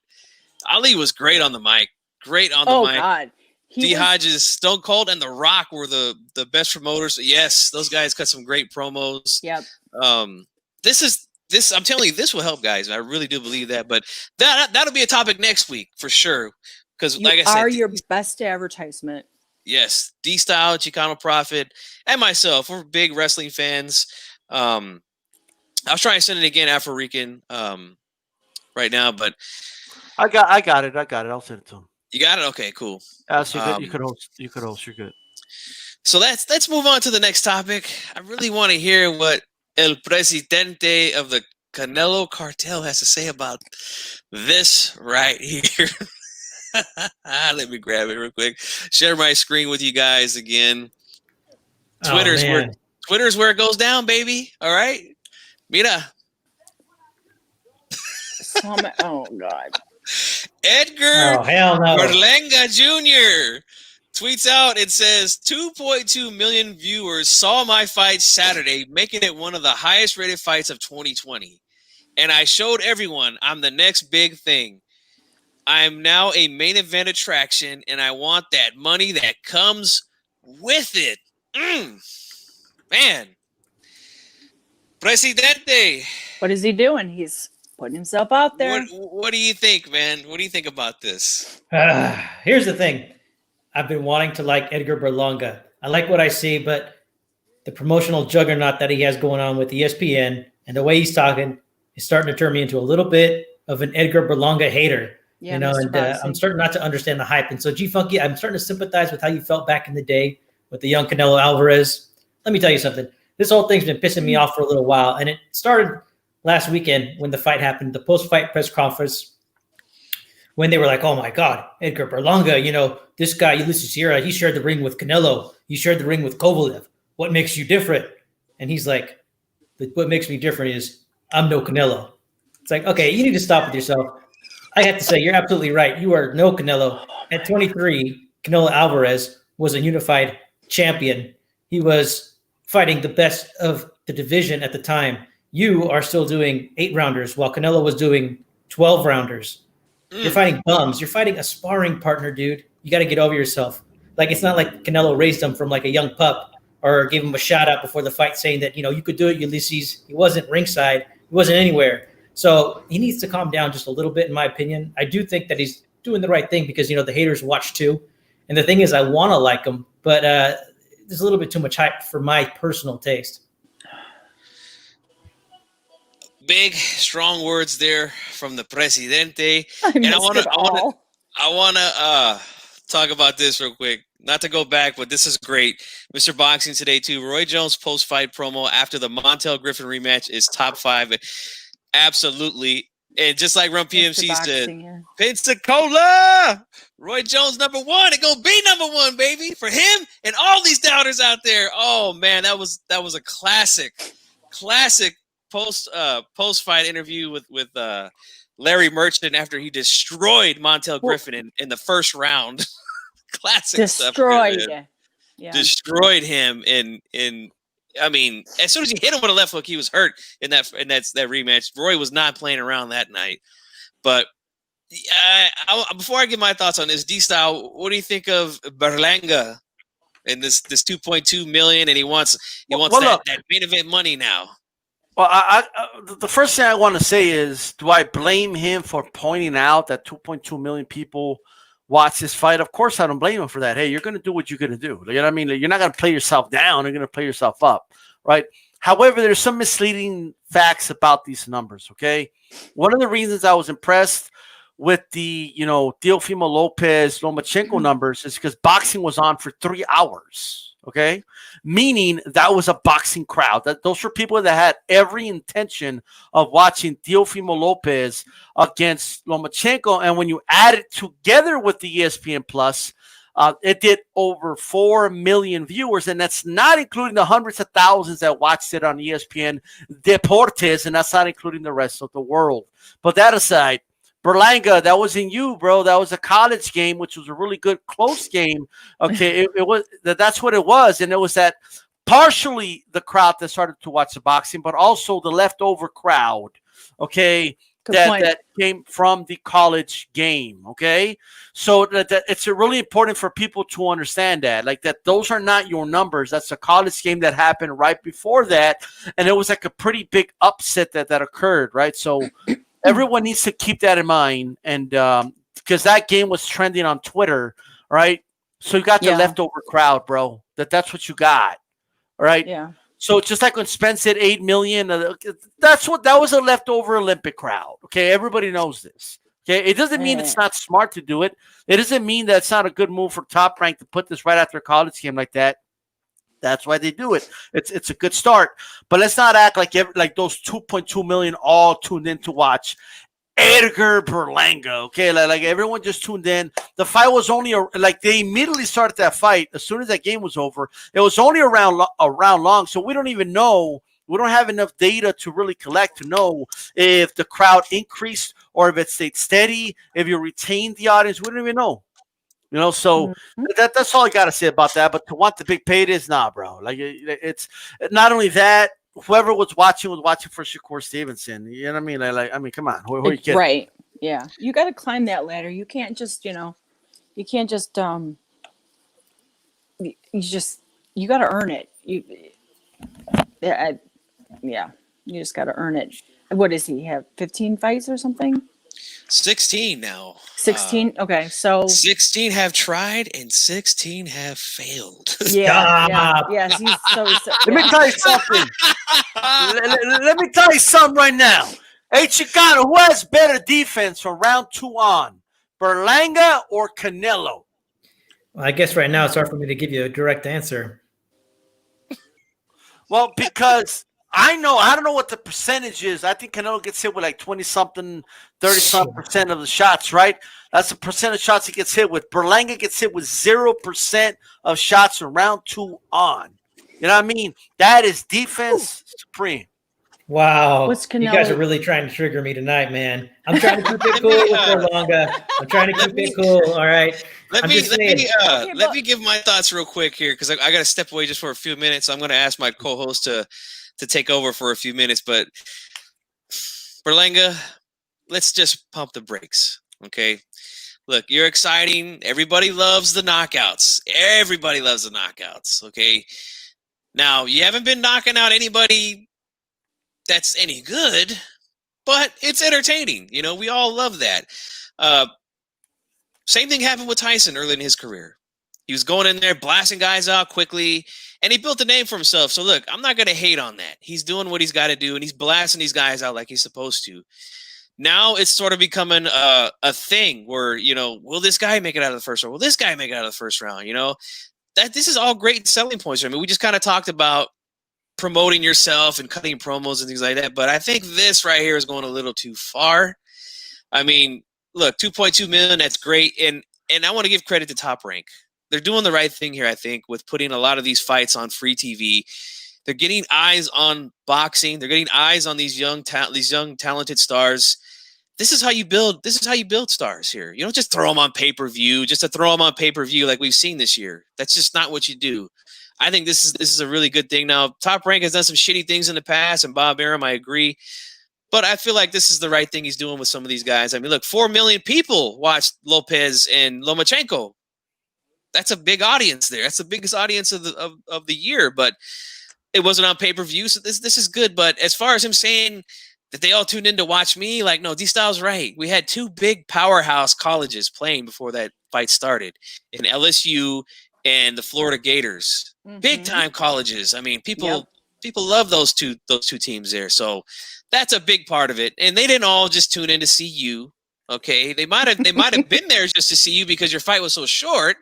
Ali was great on the mic. Great on the mic. Oh God, D. Hodges, Stone Cold, and The Rock were the best promoters. Yes, those guys cut some great promos. Yep. This. I'm telling you, this will help, guys. I really do believe that. But that'll be a topic next week for sure. Because like I said, are your best advertisement. Yes, D Style, Chicano Prophet, and myself. We're big wrestling fans. I was trying to send it again, Afro Rican, right now, but I got it. I'll send it to him. You got it? Okay, cool. So you could host. You're good. So let's move on to the next topic. I really want to hear what El Presidente of the Canelo cartel has to say about this right here. Let me grab it real quick. Share my screen with you guys again. Twitter's where it goes down, baby. All right. Mira. Oh, God. Edgar hell no. Berlanga Jr. tweets out, it says, 2.2 million viewers saw my fight Saturday, making it one of the highest rated fights of 2020. And I showed everyone I'm the next big thing. I'm now a main event attraction, and I want that money that comes with it. Man. Presidente. What is he doing? He's putting himself out there. What do you think, man? What do you think about this? Here's the thing. I've been wanting to like Edgar Berlanga. I like what I see, but the promotional juggernaut that he has going on with ESPN and the way he's talking is starting to turn me into a little bit of an Edgar Berlanga hater. Yeah, you know, and I'm starting not to understand the hype. And so, G-Funky, I'm starting to sympathize with how you felt back in the day with the young Canelo Alvarez. Let me tell you something. This whole thing's been pissing me off for a little while. And it started last weekend when the fight happened, the post-fight press conference, when they were like, oh, my God, Edgar Berlanga, you know, this guy, Ulysses Sierra, he shared the ring with Canelo. He shared the ring with Kovalev. What makes you different? And he's like, what makes me different is I'm no Canelo. It's like, okay, you need to stop with yourself. I have to say, you're absolutely right. You are no Canelo. At 23, Canelo Alvarez was a unified champion. He was fighting the best of the division at the time. You are still doing 8-rounders while Canelo was doing 12-rounders. You're fighting bums. You're fighting a sparring partner, dude. You got to get over yourself. Like, it's not like Canelo raised him from like a young pup or gave him a shout out before the fight saying that, you know, you could do it, Ulysses. He wasn't ringside. He wasn't anywhere. So he needs to calm down just a little bit, in my opinion. I do think that he's doing the right thing because, you know, the haters watch too. And the thing is, I want to like him, but there's a little bit too much hype for my personal taste. Big, strong words there from the Presidente. And I want to talk about this real quick. Not to go back, but this is great. Mr. Boxing Today, too. Roy Jones' post-fight promo after the Montel Griffin rematch is top 5. Absolutely. And just like Run PMC said, Pensacola, Roy Jones ‑1. It gonna be #1, baby, for him and all these doubters out there. Oh man, that was a classic post-fight interview with Larry Merchant after he destroyed Montel Griffin in the first round. Classic stuff. Destroyed him in. I mean, as soon as he hit him with a left hook, he was hurt in that rematch. Roy was not playing around that night. But before I give my thoughts on this, D-Style, what do you think of Berlanga and this 2.2 million? And he wants that main event money now. Well, the first thing I want to say is, do I blame him for pointing out that 2.2 million people watch this fight? Of course, I don't blame him for that. Hey, you're going to do what you're going to do. You know what I mean? You're not going to play yourself down. You're going to play yourself up, right? However, there's some misleading facts about these numbers, okay? One of the reasons I was impressed with the, Teofimo Lopez, Lomachenko numbers is because boxing was on for 3 hours, okay? Meaning that was a boxing crowd. Those were people that had every intention of watching Teofimo Lopez against Lomachenko. And when you add it together with the ESPN Plus, it did over 4 million viewers, and that's not including the hundreds of thousands that watched it on ESPN Deportes, and that's not including the rest of the world. But that aside, Berlanga, that wasn't you, bro. That was a college game, which was a really good, close game. Okay, it was. That's what it was, and it was that partially the crowd that started to watch the boxing, but also the leftover crowd. Okay, that came from the college game. Okay, so that it's really important for people to understand that, like that, those are not your numbers. That's a college game that happened right before that, and it was like a pretty big upset that occurred, right? So. Everyone needs to keep that in mind, and because that game was trending on Twitter, right? So you got the leftover crowd, bro. That's what you got, right? Yeah. So just like when Spence hit 8 million, that was a leftover Olympic crowd. Okay, everybody knows this. Okay, it doesn't mean it's not smart to do it. It doesn't mean that it's not a good move for Top Rank to put this right after a college game like that. That's why they do it. It's a good start, but let's not act like those 2.2 million all tuned in to watch Edgar Berlanga. Okay, like everyone just tuned in. The fight was only they immediately started that fight as soon as that game was over. It was only a round long, so we don't even know. We don't have enough data to really collect to know if the crowd increased or if it stayed steady. If you retained the audience, we don't even know. So that's all I got to say about that. But to want the big paydays, nah, bro. Like it's not only that. Whoever was watching for Shakur Stevenson. You know what I mean? I mean, come on. Who are you kidding? Right. Yeah. You got to climb that ladder. You can't just, you got to earn it. You just got to earn it. What does he have? 15 fights or something? 16 now. 16. Okay, so 16 have tried and 16 have failed. Yes. Let me tell you something. Let me tell you something right now. Hey, Chicano, who has better defense from round 2 on, Berlanga or Canelo? Well, I guess right now it's hard for me to give you a direct answer. Well, because I don't know what the percentage is. I think Canelo gets hit with like 20-something, 30-something% of the shots, right? That's the percent of shots he gets hit with. Berlanga gets hit with 0% of shots from round 2 on. You know what I mean? That is defense supreme. Wow. You guys are really trying to trigger me tonight, man. I'm trying to keep it cool with Berlanga. I'm trying to keep it cool, all right? Let me give my thoughts real quick here because I got to step away just for a few minutes. I'm going to ask my co-host to take over for a few minutes, but Berlanga, let's just pump the brakes, okay? Look, you're exciting. Everybody loves the knockouts. Everybody loves the knockouts, okay? Now, you haven't been knocking out anybody that's any good, but it's entertaining. We all love that. Same thing happened with Tyson early in his career. He was going in there, blasting guys out quickly, and he built a name for himself. So, look, I'm not going to hate on that. He's doing what he's got to do, and he's blasting these guys out like he's supposed to. Now it's sort of becoming a thing where, will this guy make it out of the first round? Will this guy make it out of the first round? This is all great selling points. I mean, we just kind of talked about promoting yourself and cutting promos and things like that, but I think this right here is going a little too far. I mean, look, 2.2 million, that's great, and I want to give credit to Top Rank. They're doing the right thing here, I think, with putting a lot of these fights on free TV. They're getting eyes on boxing. They're getting eyes on these young talented stars. This is how you build stars here. You don't just throw them on pay-per-view just to throw them on pay-per-view like we've seen this year. That's just not what you do. I think this is a really good thing. Now, Top Rank has done some shitty things in the past, and Bob Arum, I agree. But I feel like this is the right thing he's doing with some of these guys. I mean, look, 4 million people watched Lopez and Lomachenko. That's a big audience there. That's the biggest audience of the year. But it wasn't on pay-per-view, so this is good. But as far as him saying that they all tuned in to watch me, like, no, D-Style's right. We had two big powerhouse colleges playing before that fight started, in LSU and the Florida Gators. Big time colleges. I mean, people love those two teams there. So that's a big part of it. And they didn't all just tune in to see you. Okay, they might have been there just to see you because your fight was so short.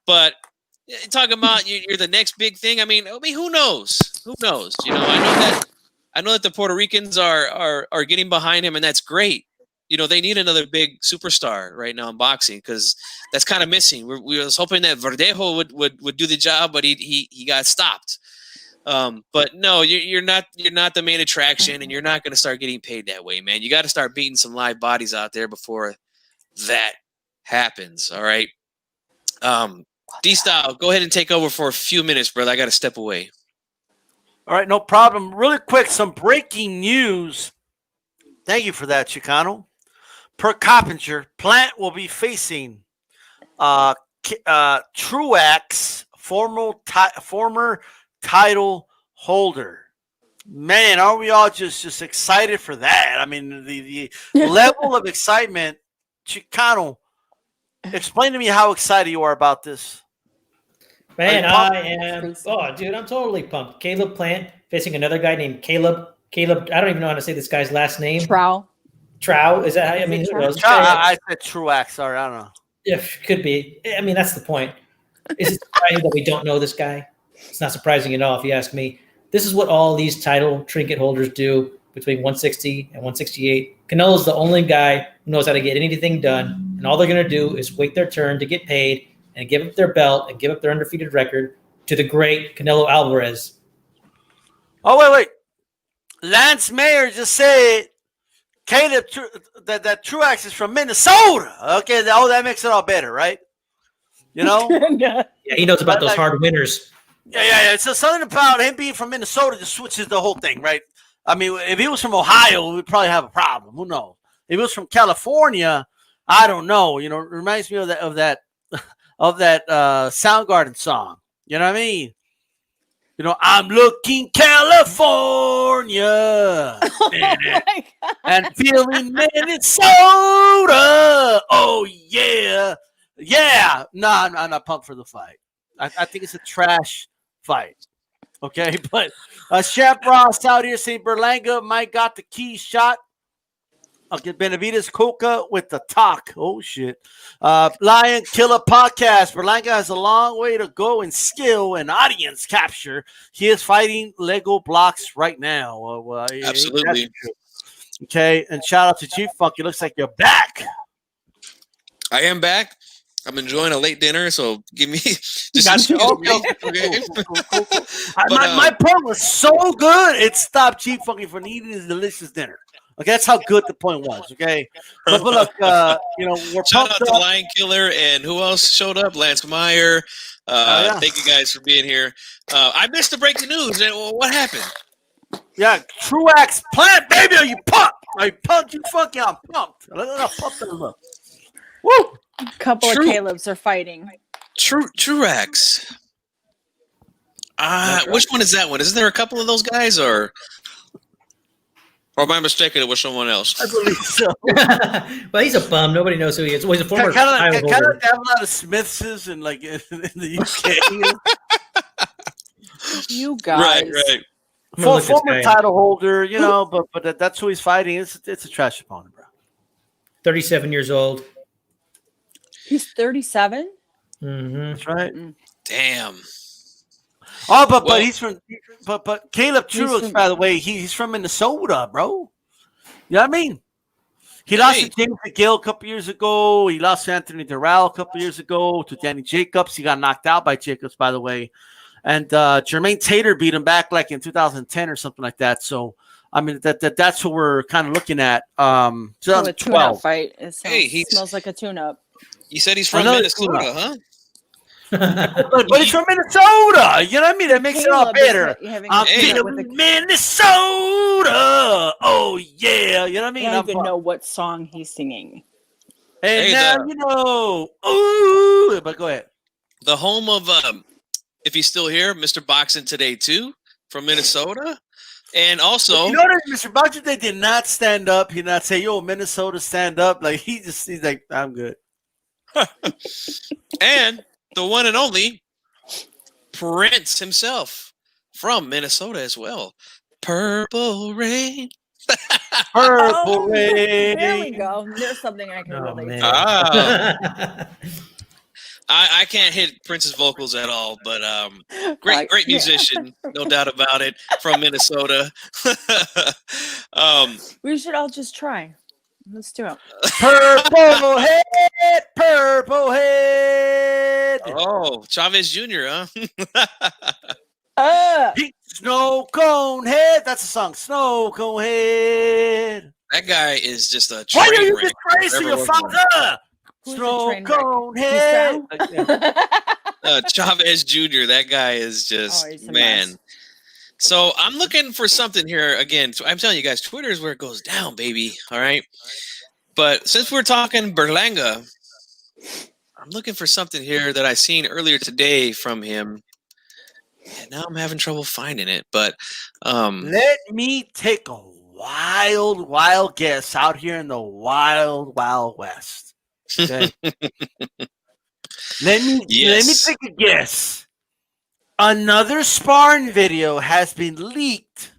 But talking about you're the next big thing. I mean, who knows? Who knows? You know, I know that the Puerto Ricans are getting behind him, and that's great. You know, they need another big superstar right now in boxing because that's kind of missing. We was hoping that Verdejo would do the job, but he got stopped. But no, you're not the main attraction, and you're not going to start getting paid that way, man. You got to start beating some live bodies out there before that happens. All right. D-Style, go ahead and take over for a few minutes, brother. I got to step away. All right, no problem. Really quick, some breaking news. Thank you for that, Chicano. Per Coppinger, Plant will be facing Truax, former title holder. Man, are we all just excited for that? I mean, the level of excitement. Chicano, explain to me how excited you are about this. Man, I am. Oh, dude, I'm totally pumped. Caleb Plant facing another guy named Caleb. Caleb, I don't even know how to say this guy's last name. Trow. Is that how? I mean, who knows? I said Truax. Sorry, I don't know. Yeah, could be. I mean, that's the point. Is it surprising that we don't know this guy? It's not surprising at all, if you ask me. This is what all these title trinket holders do between 160 and 168. Canelo's the only guy who knows how to get anything done, and all they're going to do is wait their turn to get paid and give up their belt and give up their undefeated record to the great Canelo Alvarez. Oh, wait. Lance Mayer just said Caleb that Truax is from Minnesota. Okay, that makes it all better, right? You know? Yeah, he knows about those hard winners. Yeah. So something about him being from Minnesota just switches the whole thing, right? I mean, if he was from Ohio, we'd probably have a problem. Who knows? If he was from California, I don't know. You know, it reminds me of that Soundgarden song. You know what I mean? You know, I'm looking California and feeling Minnesota. Oh, yeah. Yeah. No, I'm not pumped for the fight. I think it's a trash fight. Okay. But Chef Ross out here saying Berlanga might got the key shot. Okay, Benavides Coca with the talk. Oh, shit. Lion Killer Podcast. Berlanga has a long way to go in skill and audience capture. He is fighting Lego blocks right now. Absolutely. Okay, and shout out to Chief Funk. It looks like you're back. I am back. I'm enjoying a late dinner, so give me just Okay. My point was so good, it stopped Chief Funky from eating his delicious dinner. Okay, that's how good the point was. Okay, but look, you know, we're shout pumped out to up. Lion Killer and who else showed up? Lance Meyer. Thank you guys for being here. I missed the breaking news. What happened? Yeah, Truax Plant, baby, are you pumped? Are you pumped? You funky? I'm pumped. Look how pumped I look. Woo! A couple of Calebs are fighting. Truax. Which one is that one? Isn't there a couple of those guys, or am I mistaken? It was someone else. I believe so. Well, he's a bum. Nobody knows who he is. Well, he's a former kind of title holder. have a lot of Smiths in like in the UK. You guys, Right. Former title holder, you know, but that's who he's fighting. It's a trash opponent, bro. 37 years old. He's 37. Mm-hmm. That's right. Damn. Oh, but he's from. But Caleb Truax, by the way, he's from Minnesota, bro. You know what I mean? He lost to James McGill a couple years ago. He lost to Anthony Durrell a couple years ago. To Danny Jacobs, he got knocked out by Jacobs, by the way. And Jermaine Tater beat him back like in 2010 or something like that. So I mean that's what we're kind of looking at. 2012 tune-up fight. He smells like a tune-up. You said he's from Minnesota, huh? but he's from Minnesota. You know what I mean? That makes it all better. I'm feeling Minnesota. Oh yeah. You know what I mean? I don't even know what song he's singing. And now you know. Ooh, but go ahead. The home of if he's still here, Mr. Boxing Today too. from Minnesota. And also, you notice Mr. Bajute did not stand up. He did not say, "Yo, Minnesota, stand up." Like he's like, "I'm good." and the one and only Prince himself from Minnesota as well. Purple Rain. Purple Rain. There we go. There's something I can Oh, relate man. to. I can't hit Prince's vocals at all, but great musician, no doubt about it, from Minnesota. We should all just try. Let's do it. Purple head, purple head. Oh, Chavez Jr., huh? Pink snow cone head. That's a song. Snow cone head. That guy is just a Why are train you wreck. disgracing your father? Who's Snow a train wreck? cone head. Chavez Jr., that guy is just, he's a man. mess. So I'm looking for something here again. So I'm telling you guys, Twitter is where it goes down, baby. All right. But since we're talking Berlanga, I'm looking for something here that I seen earlier today from him. And now I'm having trouble finding it. But let me take a wild guess out here in the wild west. Okay. Let me take a guess. Another sparring video has been leaked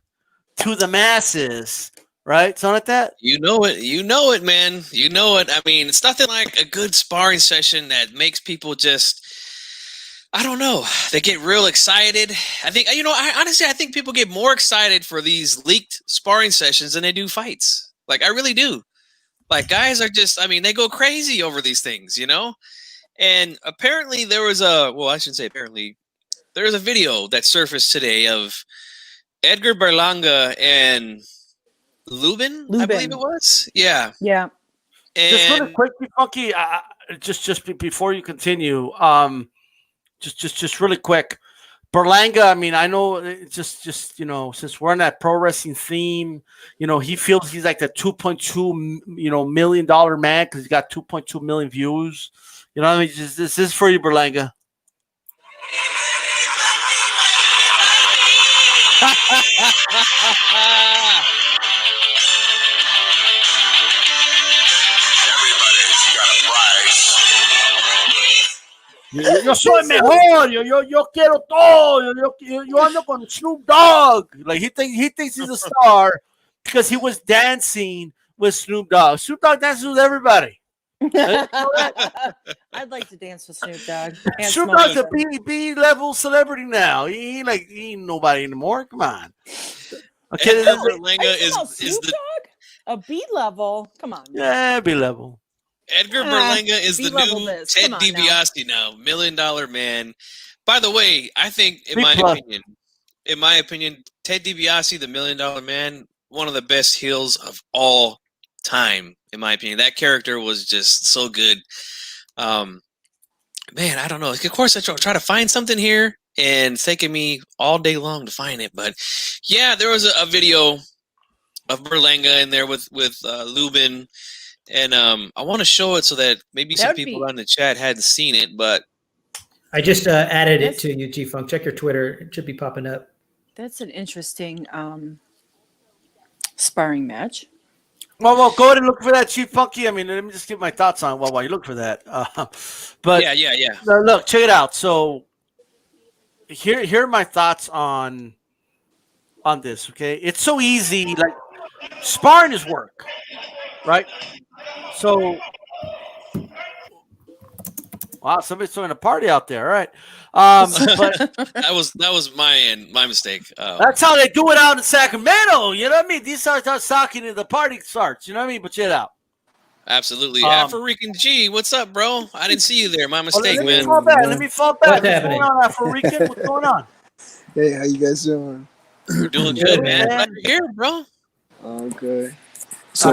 to the masses, right? Something like that? You know it, man. You know it. I mean, it's nothing like a good sparring session that makes people just, I don't know, they get real excited. I think, I think people get more excited for these leaked sparring sessions than they do fights. Like, I really do. Like, guys are just, I mean, they go crazy over these things, you know? And apparently there was I shouldn't say apparently, there's a video that surfaced today of Edgar Berlanga and Lubin, I believe it was. Yeah. Yeah. And just really quickly, Funky, just before you continue, just really quick. Berlanga, I mean, I know just since we're on that pro wrestling theme, he feels he's like the $2.2 million man because he's got 2.2 million views. You know what I mean? This is for you, Berlanga. Everybody's got a price. Yo soy mejor. Yo quiero todo. Yo ando con Snoop Dogg. Like he thinks he's a star because he was dancing with Snoop Dogg. Snoop Dogg dances with everybody. I'd like to dance with Snoop Dogg. Snoop Dogg's a B level celebrity now. He ain't nobody anymore. Come on. Okay, Berlanga is the Dogg? A B level? Come on. Yeah, B level. Edgar Berlanga is the new Ted DiBiase now, $1 Million Man. By the way, I think in my opinion, Ted DiBiase, the $1 Million Man, one of the best heels of all time, in my opinion. That character was just so good. Man, I don't know. Of course, I try to find something here, and it's taking me all day long to find it. But yeah, there was a video of Berlanga in there with Lubin, and I want to show it so that maybe some people on the chat hadn't seen it. But I just added it to you, G-Funk. Check your Twitter; it should be popping up. That's an interesting sparring match. Well, go ahead and look for that, Chief Funky. I mean, let me just give my thoughts on while you look for that. But yeah. Look, check it out. So here are my thoughts on this. Okay, it's so easy. Like sparring is work, right? So, wow, somebody's throwing a party out there. All right, but that was my mistake. That's how they do it out in Sacramento. You know what I mean? These start talking and the party starts. You know what I mean? But check it out. Absolutely. African G, what's up, bro? I didn't see you there. My mistake, man. Let me fall back. What's happening? Going on, African? What's going on? Hey, how you guys doing? You're doing good, man. Glad you're here, bro. Okay. So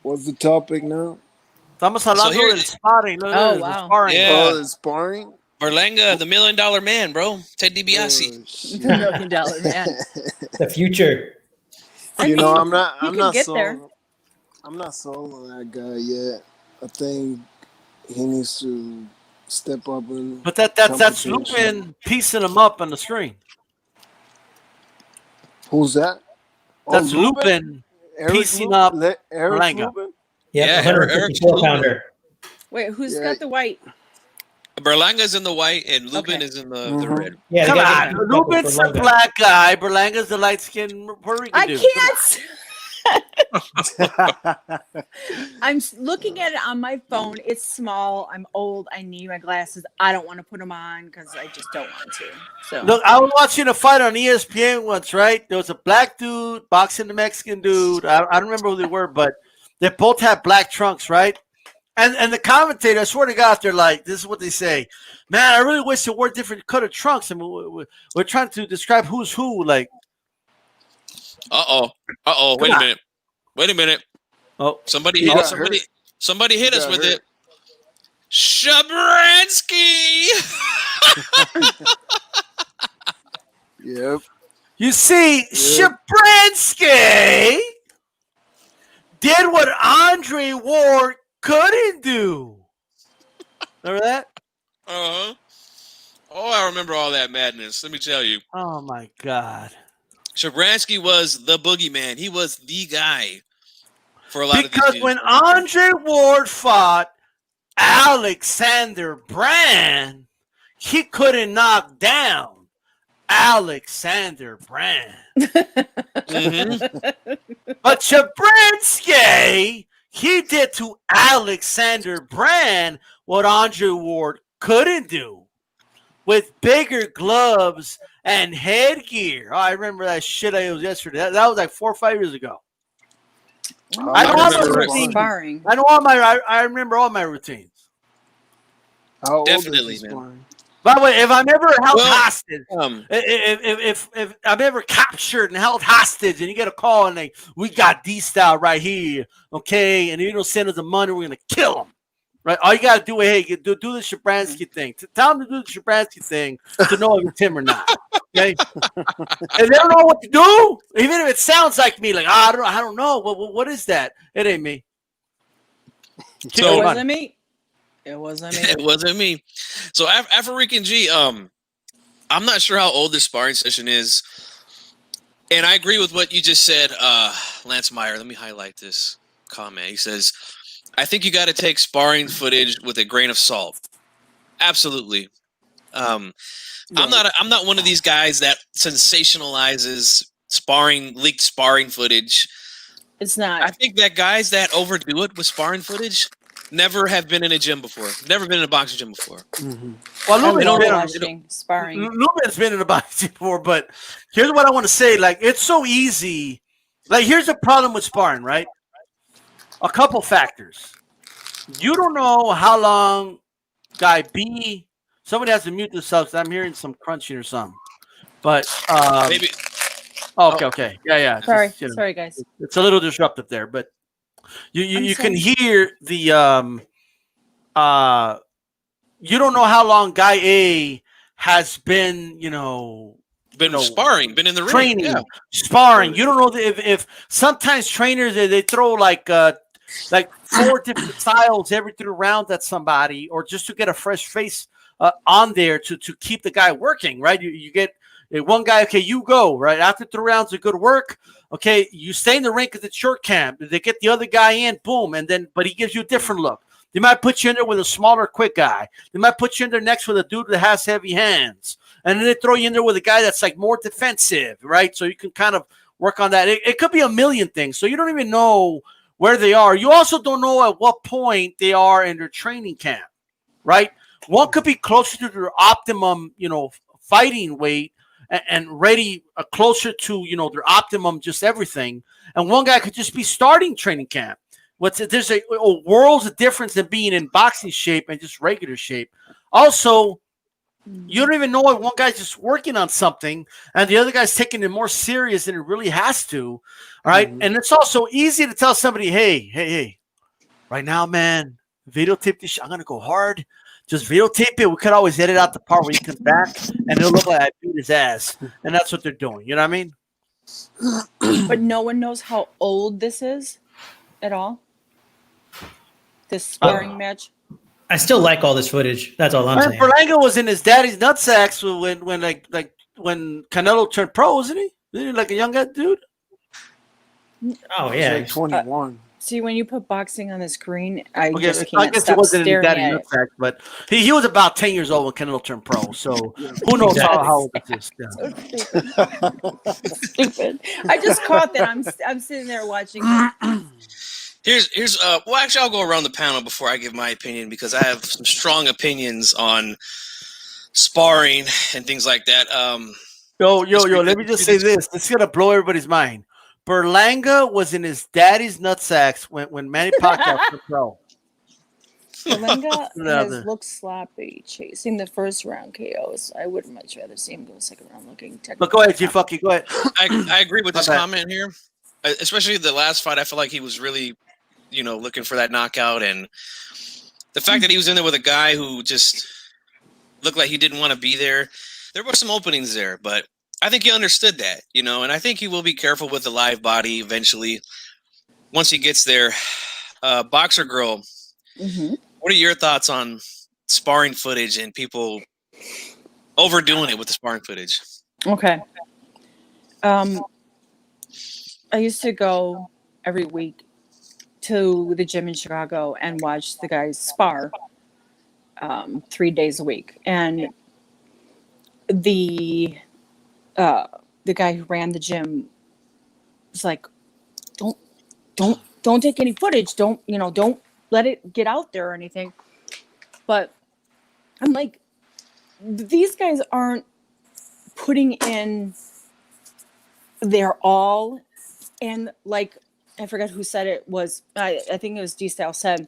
what's the topic now? Estamos hablando del sparring. Oh, wow. Sparring. Yeah. Oh, the sparring? Berlanga, the $1 Million Man, bro. Ted DiBiase. $1 Million Man. The future. I'm not sold on that guy yet. I think he needs to step up and. But that's Lupin piecing him up on the screen. Who's that? That's Lupin piecing up Eric Berlanga. Lupin? Yeah, Eric 154 pounder. Wait, who's Yeah. got the white? Berlanga's in the white and Lubin Okay. is in the red. Yeah, Come the guy on, that- Lupin's the Berlanga. black guy. Berlanga's the light-skinned Puerto Rican I dude. can't. I'm looking at it on my phone. It's small. I'm old. I need my glasses. I don't want to put them on because I just don't want to. So Look, I was watching a fight on ESPN once, right? There was a black dude boxing the Mexican dude. I don't remember who they were, but they both had black trunks, right? And the commentator, I swear to God, they're like, this is what they say. Man, I really wish they wore different color trunks. I mean, we're trying to describe who's who. Like, Wait a minute. oh, Somebody He hit got us. hurt. Somebody hit He us got with hurt. it. Shabransky. Yep. you see, Yeah. Shabransky did what Andre Ward couldn't do. Remember that? Uh-huh. Oh, I remember all that madness. Let me tell you. Oh my God! Shabransky was the boogeyman. He was the guy for a lot of Because these when dudes. Andre Ward fought Alexander Brand, he couldn't knock down Alexander Brand. Mhm. But Shabransky, he did to Alexander Brand what Andre Ward couldn't do with bigger gloves and headgear. Oh, I remember that shit I was yesterday. That was like 4 or 5 years ago. I know all my remember it. routines. sparring. I know all my. I remember all my routines. How old Definitely, is this man. one? By the way, if I'm ever held Well, hostage, if I'm ever captured and held hostage, and you get a call and we got D style right here, okay, and you don't send us the money, we're gonna kill them, right? All you gotta do is do the Shabransky thing. Tell them to do the Shabransky thing to know if it's him or not. Okay, and they don't know what to do, even if it sounds like me, like I don't know, what is that? It ain't me. It So wasn't me. It wasn't me. it wasn't me. So African G, I'm not sure how old this sparring session is. And I agree with what you just said, Lance Meyer. Let me highlight this comment. He says, I think you got to take sparring footage with a grain of salt. Absolutely. I'm not one of these guys that sensationalizes leaked sparring footage. It's not. I think that guys that overdo it with sparring footage never have been in a gym before. Never been in a boxing gym before. Mm-hmm. Well, I Lubin's love been watching sparring. Lubin's been in the boxing before, but here's what I want to say. Like, it's so easy. Like, here's the problem with sparring, right? A couple factors. You don't know how long guy B. Somebody has to mute themselves. I'm hearing some crunching or something. But Maybe. okay. Yeah. Sorry, Just, you know, sorry, guys. it's a little disruptive there, but you can hear the you don't know how long guy A has been, Been sparring, been in the training, ring. Yeah. sparring. You don't know if sometimes trainers they throw like 4 different styles every 3 rounds at somebody, or just to get a fresh face on there to keep the guy working, right? You get one guy, okay, you go, right? After 3 rounds of good work, okay, you stay in the ring because it's short camp. They get the other guy in, boom, but he gives you a different look. They might put you in there with a smaller, quick guy. They might put you in there next with a dude that has heavy hands. And then they throw you in there with a guy that's like more defensive, right? So you can kind of work on that. It could be a million things. So you don't even know where they are. You also don't know at what point they are in their training camp, right? One could be closer to their optimum, fighting weight and ready closer to, their optimum, just everything. And one guy could just be starting training camp. There's a world's of difference in being in boxing shape and just regular shape. Also, you don't even know if one guy's just working on something and the other guy's taking it more serious than it really has to. All right. Mm-hmm. And it's also easy to tell somebody, hey, right now, man, videotape this shit. I'm going to go hard. Just videotape it. We could always edit out the part where he comes back and it'll look like I beat his ass. And that's what they're doing. You know what I mean? But no one knows how old this is at all. This sparring match. I still like all this footage. That's all I'm Man, saying. Berlanga was in his daddy's nutsacks when Canelo turned pro, wasn't he? Isn't he like a young dude? Oh He's yeah. like 21. See, when you put boxing on the screen, I Okay, just I can't guess he stop wasn't in his staring daddy's at it. nutsack, but he was about 10 years old when Canelo turned pro. So who knows Exactly. how old this is? Yeah. So stupid. Stupid. I just caught that. I'm sitting there watching it. Here's well, actually, I'll go around the panel before I give my opinion because I have some strong opinions on sparring and things like that. Yo, let me just say this. This is going to blow everybody's mind. Berlanga was in his daddy's nutsacks when Manny Pacquiao turned pro. Berlanga No, has looked sloppy chasing the first round KOs. I would much rather see him go second round looking technical. But go ahead, G-Fucky, go ahead. I agree with My this bad. comment here, especially the last fight. I feel like he was really, looking for that knockout, and the fact that he was in there with a guy who just looked like he didn't want to be there. There were some openings there, but I think he understood that, and I think he will be careful with the live body eventually once he gets there. Boxer Girl, what are your thoughts on sparring footage and people overdoing it with the sparring footage? Okay. I used to go every week to the gym in Chicago and watch the guys spar 3 days a week. And the guy who ran the gym was like, don't take any footage. Don't let it get out there or anything. But I'm like, these guys aren't putting in their all. And like, I forgot who said it was, I think it was D-Style said,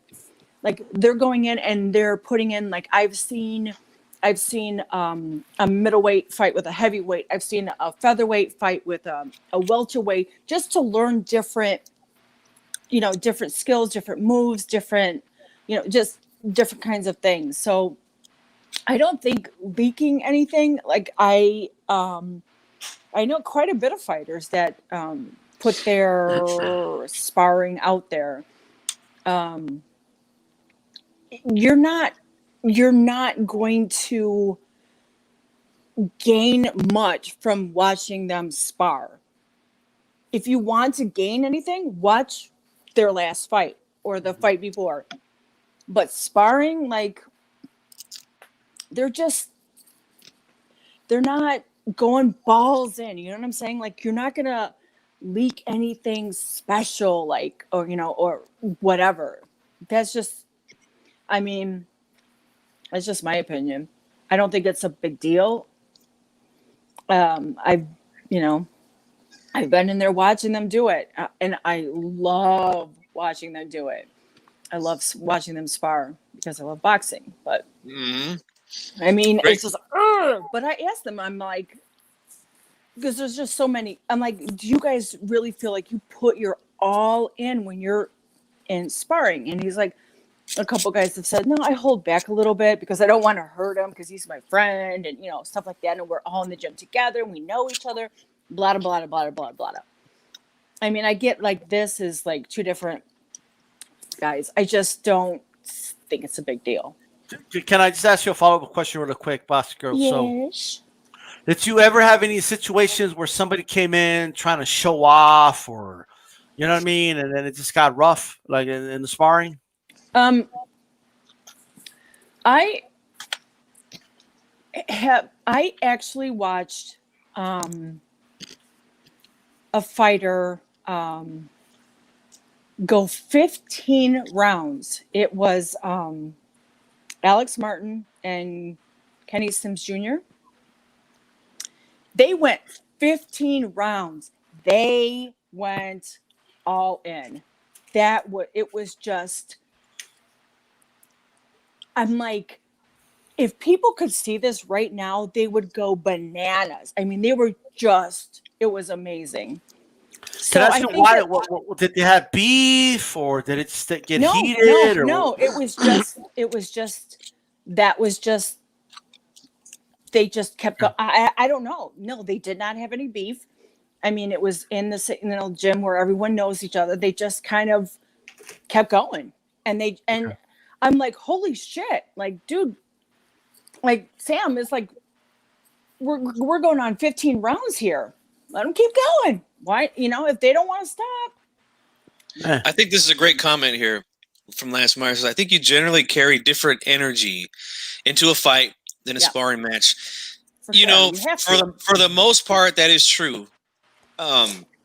like, they're going in and they're putting in, like, I've seen a middleweight fight with a heavyweight. I've seen a featherweight fight with a welterweight, just to learn different skills, different moves, different, just different kinds of things. So I don't think leaking anything. Like, I know quite a bit of fighters that put their sparring out there. You're not going to gain much from watching them spar. If you want to gain anything, watch their last fight or the fight before. But sparring, like, they're not going balls in. You know what I'm saying? Like, you're not gonna leak anything special, like, or whatever. That's just my opinion. I don't think it's a big deal. I've been in there watching them do it, and I love watching them do it. I love watching them spar because I love boxing. But it's just, but I asked them, I'm like, because there's just so many. I'm like, do you guys really feel like you put your all in when you're in sparring? And he's like, a couple guys have said, no, I hold back a little bit because I don't want to hurt him because he's my friend and, stuff like that. And we're all in the gym together and we know each other, blah, blah, blah, blah, blah, blah. I mean, I get like this is like two different guys. I just don't think it's a big deal. Can I just ask you a follow-up question real quick, Boss Girl? Yes. So, did you ever have any situations where somebody came in trying to show off or, you know what I mean? And then it just got rough, like in the sparring? I actually watched a fighter go 15 rounds. It was Alex Martin and Kenny Sims Jr. They went 15 rounds. They went all in. It was just, I'm like, if people could see this right now, they would go bananas. I mean, it was amazing. So can I ask you why? What, did they have beef or did it just get heated? No, it was just they just kept going. I don't know. No, they did not have any beef. I mean, it was in the gym where everyone knows each other. They just kind of kept going. And I'm like, holy shit. Like, dude, like Sam is like, we're going on 15 rounds here. Let them keep going. Why? You know, if they don't want to stop. I think this is a great comment here from Lance Myers. I think you generally carry different energy into a fight than a sparring match. You know, for the most part, that is true.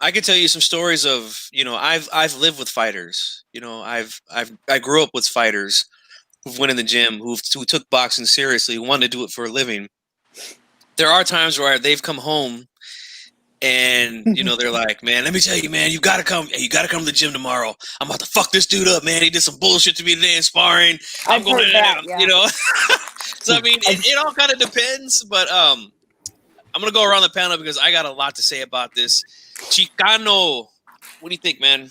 I could tell you some stories of, you know, I've lived with fighters. You know, I grew up with fighters who went in the gym, who took boxing seriously, who wanted to do it for a living. There are times where they've come home and, you know, they're like, man, let me tell you, man, you gotta come to the gym tomorrow. I'm about to fuck this dude up, man. He did some bullshit to me today in sparring. I'm going to that, you know. So I mean, it all kind of depends, but I'm gonna go around the panel because I got a lot to say about this. Chicano, what do you think, man?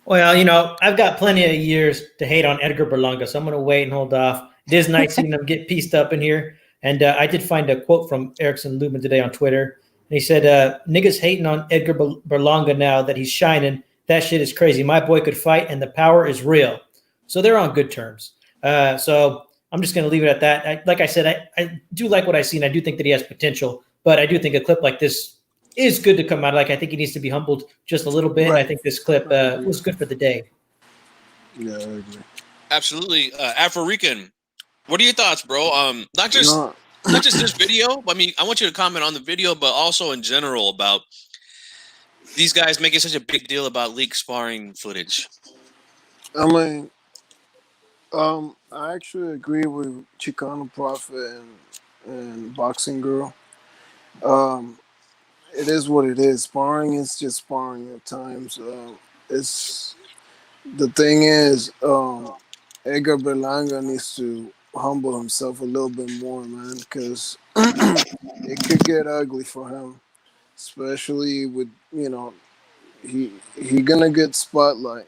Well, you know, I've got plenty of years to hate on Edgar Berlanga, so I'm going to wait and hold off. It is nice seeing him get pieced up in here. And I did find a quote from Erickson Lubin today on Twitter. And he said, niggas hating on Edgar Berlanga now that he's shining. That shit is crazy. My boy could fight, and the power is real. So they're on good terms. So I'm just going to leave it at that. Like I said, I do like what I see, and I do think that he has potential. But I do think a clip like this is good to come out. Like, I think he needs to be humbled just a little bit. Right. I think this clip was good for the day. Yeah, I agree. Absolutely. Afro-Rican, what are your thoughts, bro? Not just this video. I mean, I want you to comment on the video, but also in general about these guys making such a big deal about leaked sparring footage. I mean, I actually agree with Chicano Prophet and Boxing Girl. It is what it is. Sparring is just sparring at times. It's the thing is, Edgar Berlanga needs to humble himself a little bit more, man, because it could get ugly for him, especially with, you know, he gonna get spotlight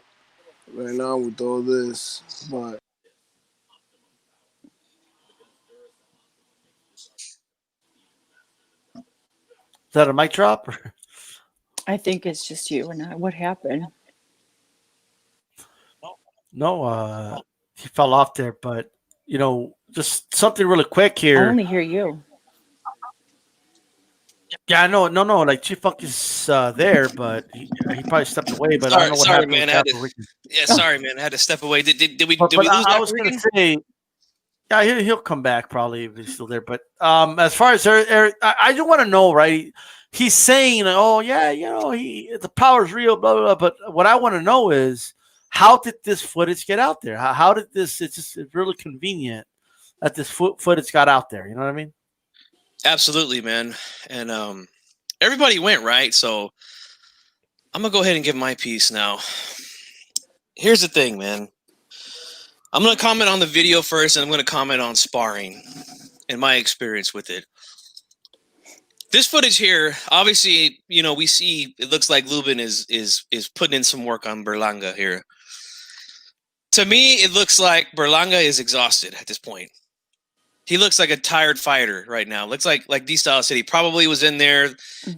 right now with all this, but Is that a mic drop? I think it's just you and I. What happened? No, he fell off there, but you know, just something really quick I here. only hear you. Yeah, no, like Chief Funk is there, but he probably stepped away. But I don't know what happened man. with I had to step away. Did we but lose I was going to say, yeah, he'll come back probably if he's still there. But as far as Eric, I do want to know, right? He's saying, oh yeah, you know, the power's real, blah blah blah. But what I want to know is, how did this footage get out there? How did this? It's really convenient that this footage got out there. You know what I mean? Absolutely, man. And everybody went, right? So I'm gonna go ahead and give my piece now. Here's the thing, man. I'm gonna comment on the video first, and I'm gonna comment on sparring and my experience with it. This footage here, obviously, you know, we see it looks like Lubin is putting in some work on Berlanga here. To me, it looks like Berlanga is exhausted at this point. He looks like a tired fighter right now. Looks like D-Style said he probably was in there.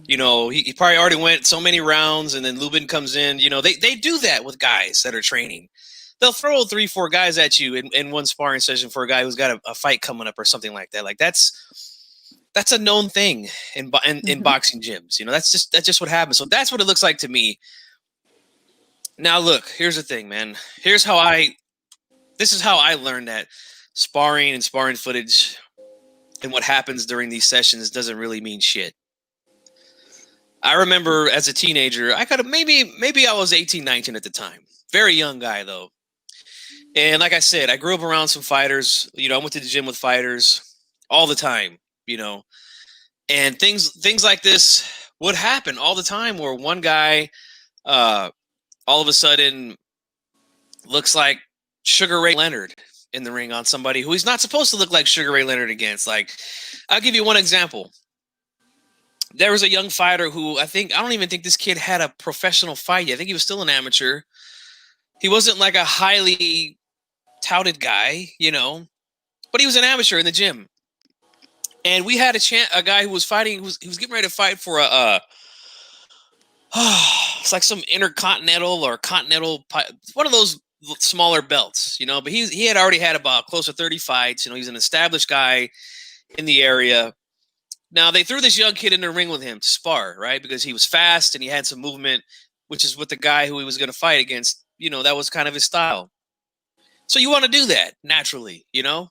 You know, he probably already went so many rounds, and then Lubin comes in. You know, they do that with guys that are training. They'll throw 3-4 guys at you in one sparring session for a guy who's got a fight coming up or something like that. Like that's a known thing in boxing gyms. You know, that's just what happens. So that's what it looks like to me. Now, look, here's the thing, man. This is how I learned that sparring and sparring footage and what happens during these sessions doesn't really mean shit. I remember as a teenager, I could have maybe I was 18, 19 at the time. Very young guy though. And like I said, I grew up around some fighters. You know, I went to the gym with fighters all the time, you know. And things like this would happen all the time where one guy all of a sudden looks like Sugar Ray Leonard in the ring on somebody who he's not supposed to look like Sugar Ray Leonard against. Like, I'll give you one example. There was a young fighter who I don't even think this kid had a professional fight yet. I think he was still an amateur. He wasn't like a highly touted guy, you know, but he was an amateur in the gym. And we had a guy who was fighting, he was getting ready to fight for it's like some intercontinental or continental, one of those smaller belts, you know, but he had already had about close to 30 fights. You know, he's an established guy in the area. Now they threw this young kid in the ring with him to spar, right? Because he was fast and he had some movement, which is what the guy who he was going to fight against, you know, that was kind of his style. So you want to do that naturally, you know?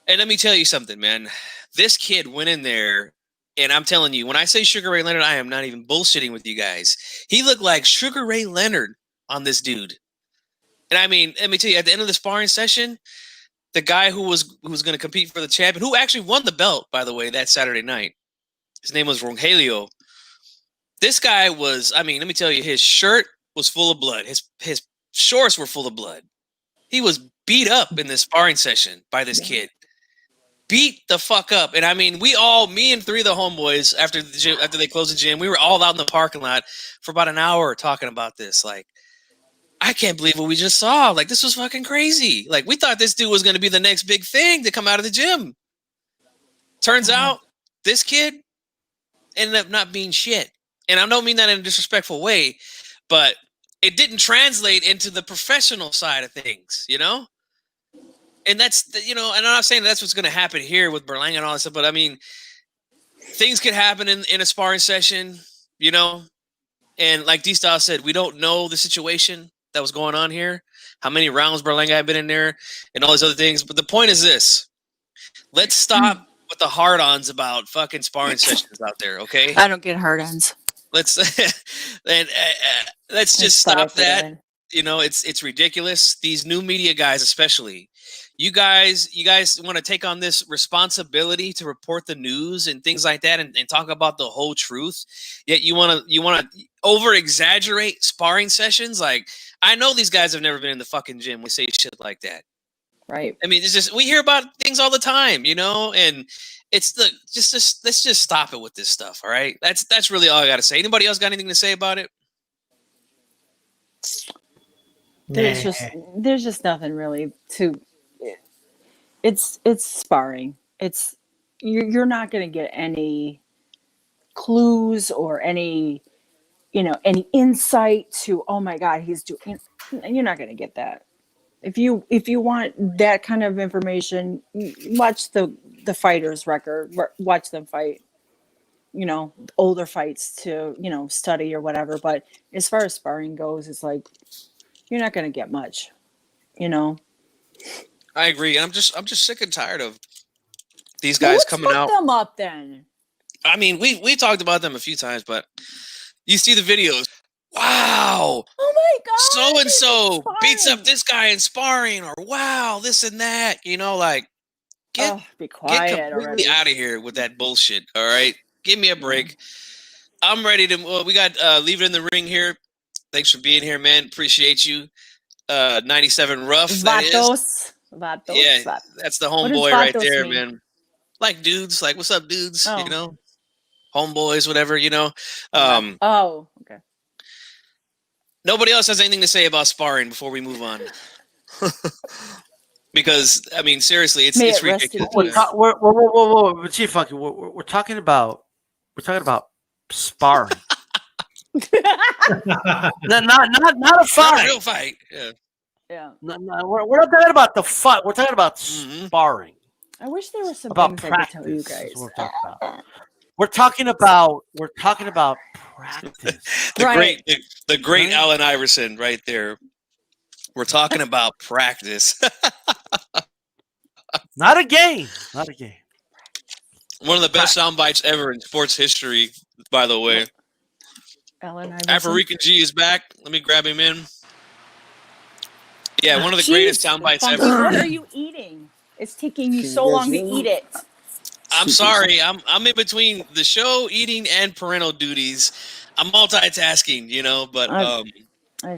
And let me tell you something, man. This kid went in there, and I'm telling you, when I say Sugar Ray Leonard, I am not even bullshitting with you guys. He looked like Sugar Ray Leonard on this dude. And I mean, let me tell you, at the end of the sparring session, the guy who was going to compete for the champion, who actually won the belt, by the way, that Saturday night, his name was Rogelio. This guy was, I mean, let me tell you, his shirt was full of blood. His shorts were full of blood. He was beat up in this sparring session by this kid. Beat the fuck up. And I mean, me and 3 of the homeboys, after they closed the gym, we were all out in the parking lot for about an hour talking about this. Like, I can't believe what we just saw. Like, this was fucking crazy. Like, we thought this dude was going to be the next big thing to come out of the gym. Turns out, this kid ended up not being shit. And I don't mean that in a disrespectful way, but it didn't translate into the professional side of things, you know? And that's, you know, and I'm not saying that's what's going to happen here with Berlanga and all that stuff, but I mean, things could happen in a sparring session, you know? And like D-Style said, we don't know the situation that was going on here, how many rounds Berlanga had been in there, and all these other things. But the point is this. Let's stop with the hard-ons about fucking sparring sessions out there, okay? I don't get hard-ons. Let's just stop that. You know, it's ridiculous. These new media guys, especially, you guys want to take on this responsibility to report the news and things like that, and talk about the whole truth. Yet you want to over exaggerate sparring sessions. Like, I know these guys have never been in the fucking gym. We say shit like that, right? I mean, it's just, we hear about things all the time, you know, and it's let's just stop it with this stuff. All right, that's really all I got to say. Anybody else got anything to say about it? There's just nothing really to. It's sparring. It's you're not going to get any clues or any insight to, oh my God, he's doing. You're not going to get that. If you want that kind of information, watch the fighter's record. Watch them fight. You know, older fights to study or whatever. But as far as sparring goes, it's like you're not going to get much. You know. I agree. I'm just sick and tired of these guys coming out. Them up then. I mean, we talked about them a few times, but you see the videos. Wow. Oh my God. So and so beats up this guy in sparring, or wow, this and that. You know, like be quiet get completely out of here with that bullshit. All right, give me a break. I'm ready to. Well, we got Leave It in the Ring here. Thanks for being here, man. Appreciate you. 97 Rough. That is. Vatos, yeah, that's the homeboy right there, man. Like dudes, like what's up, dudes? You know, homeboys, whatever. You know. Okay. Nobody else has anything to say about sparring before we move on, because I mean, seriously, it's ridiculous. Whoa, Chief Funky, we're talking about sparring. not a fight. Not a real fight. Yeah. Yeah. No, we're not talking about the fight. We're talking about sparring. I wish there was some about things practice. I could tell you guys. We're talking about practice. The great Allen Iverson right there. We're talking about practice. Not a game. One of the best sound bites ever in sports history, by the way. Allen Iverson. African G is back. Let me grab him in. Yeah, one of the greatest sound bites ever. What are you eating? It's taking you so long to eat it. I'm sorry. I'm in between the show, eating, and parental duties. I'm multitasking, you know, but I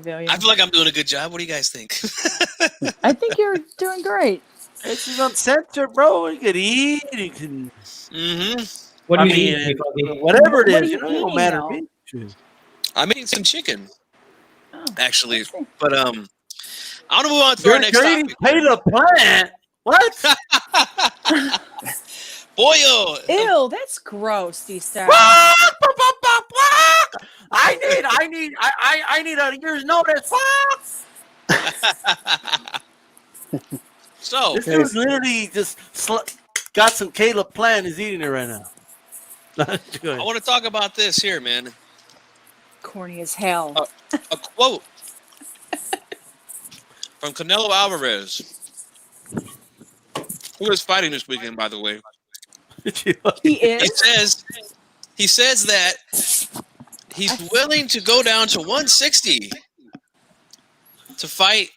feel you. I feel like I'm doing a good job. What do you guys think? I think you're doing great. It's uncensored, bro. You could eat. You can. What do you eat? Whatever it is, it don't matter. I'm eating some chicken, actually. But I want to move on to our next topic. You're eating potato plant. What? Boyo. Ew, that's gross, D-Star. I need a year's notice. So This dude's literally just got some Caleb plant, is eating it right now. I want to talk about this here, man. Corny as hell. A quote from Canelo Alvarez, who is fighting this weekend, by the way. He is. He says that he's willing to go down to 160 to fight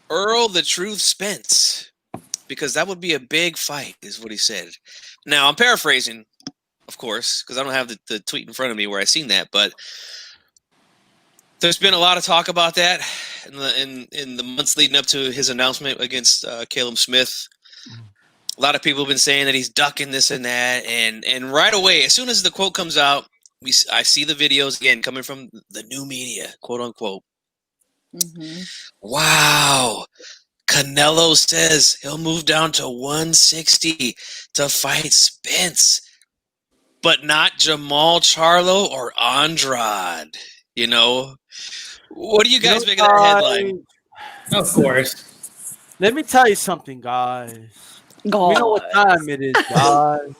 Earl the Truth Spence, because that would be a big fight, is what he said. Now, I'm paraphrasing, of course, because I don't have the tweet in front of me where I seen that, but there's been a lot of talk about that in the months leading up to his announcement against Caleb Smith. A lot of people have been saying that he's ducking this and that, and right away, as soon as the quote comes out, I see the videos again coming from the new media, quote unquote. Mm-hmm. Wow. Canelo says he'll move down to 160 to fight Spence, but not Jamal Charlo or Andrade. You know, what do you guys make of that headline? Of course. Let me tell you something, guys. We know what time it is, guys.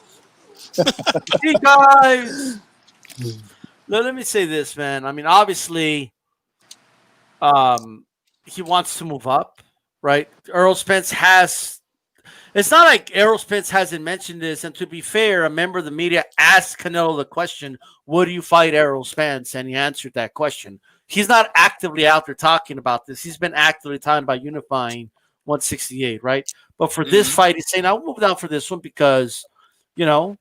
See, guys. Let me say this, man. I mean, obviously, he wants to move up, right? Errol Spence has. It's not like Errol Spence hasn't mentioned this. And to be fair, a member of the media asked Canelo the question, "Would you fight Errol Spence?" And he answered that question. He's not actively out there talking about this. He's been actively talking about unifying 168, right? But for this fight, he's saying, I'll move down for this one because, you know,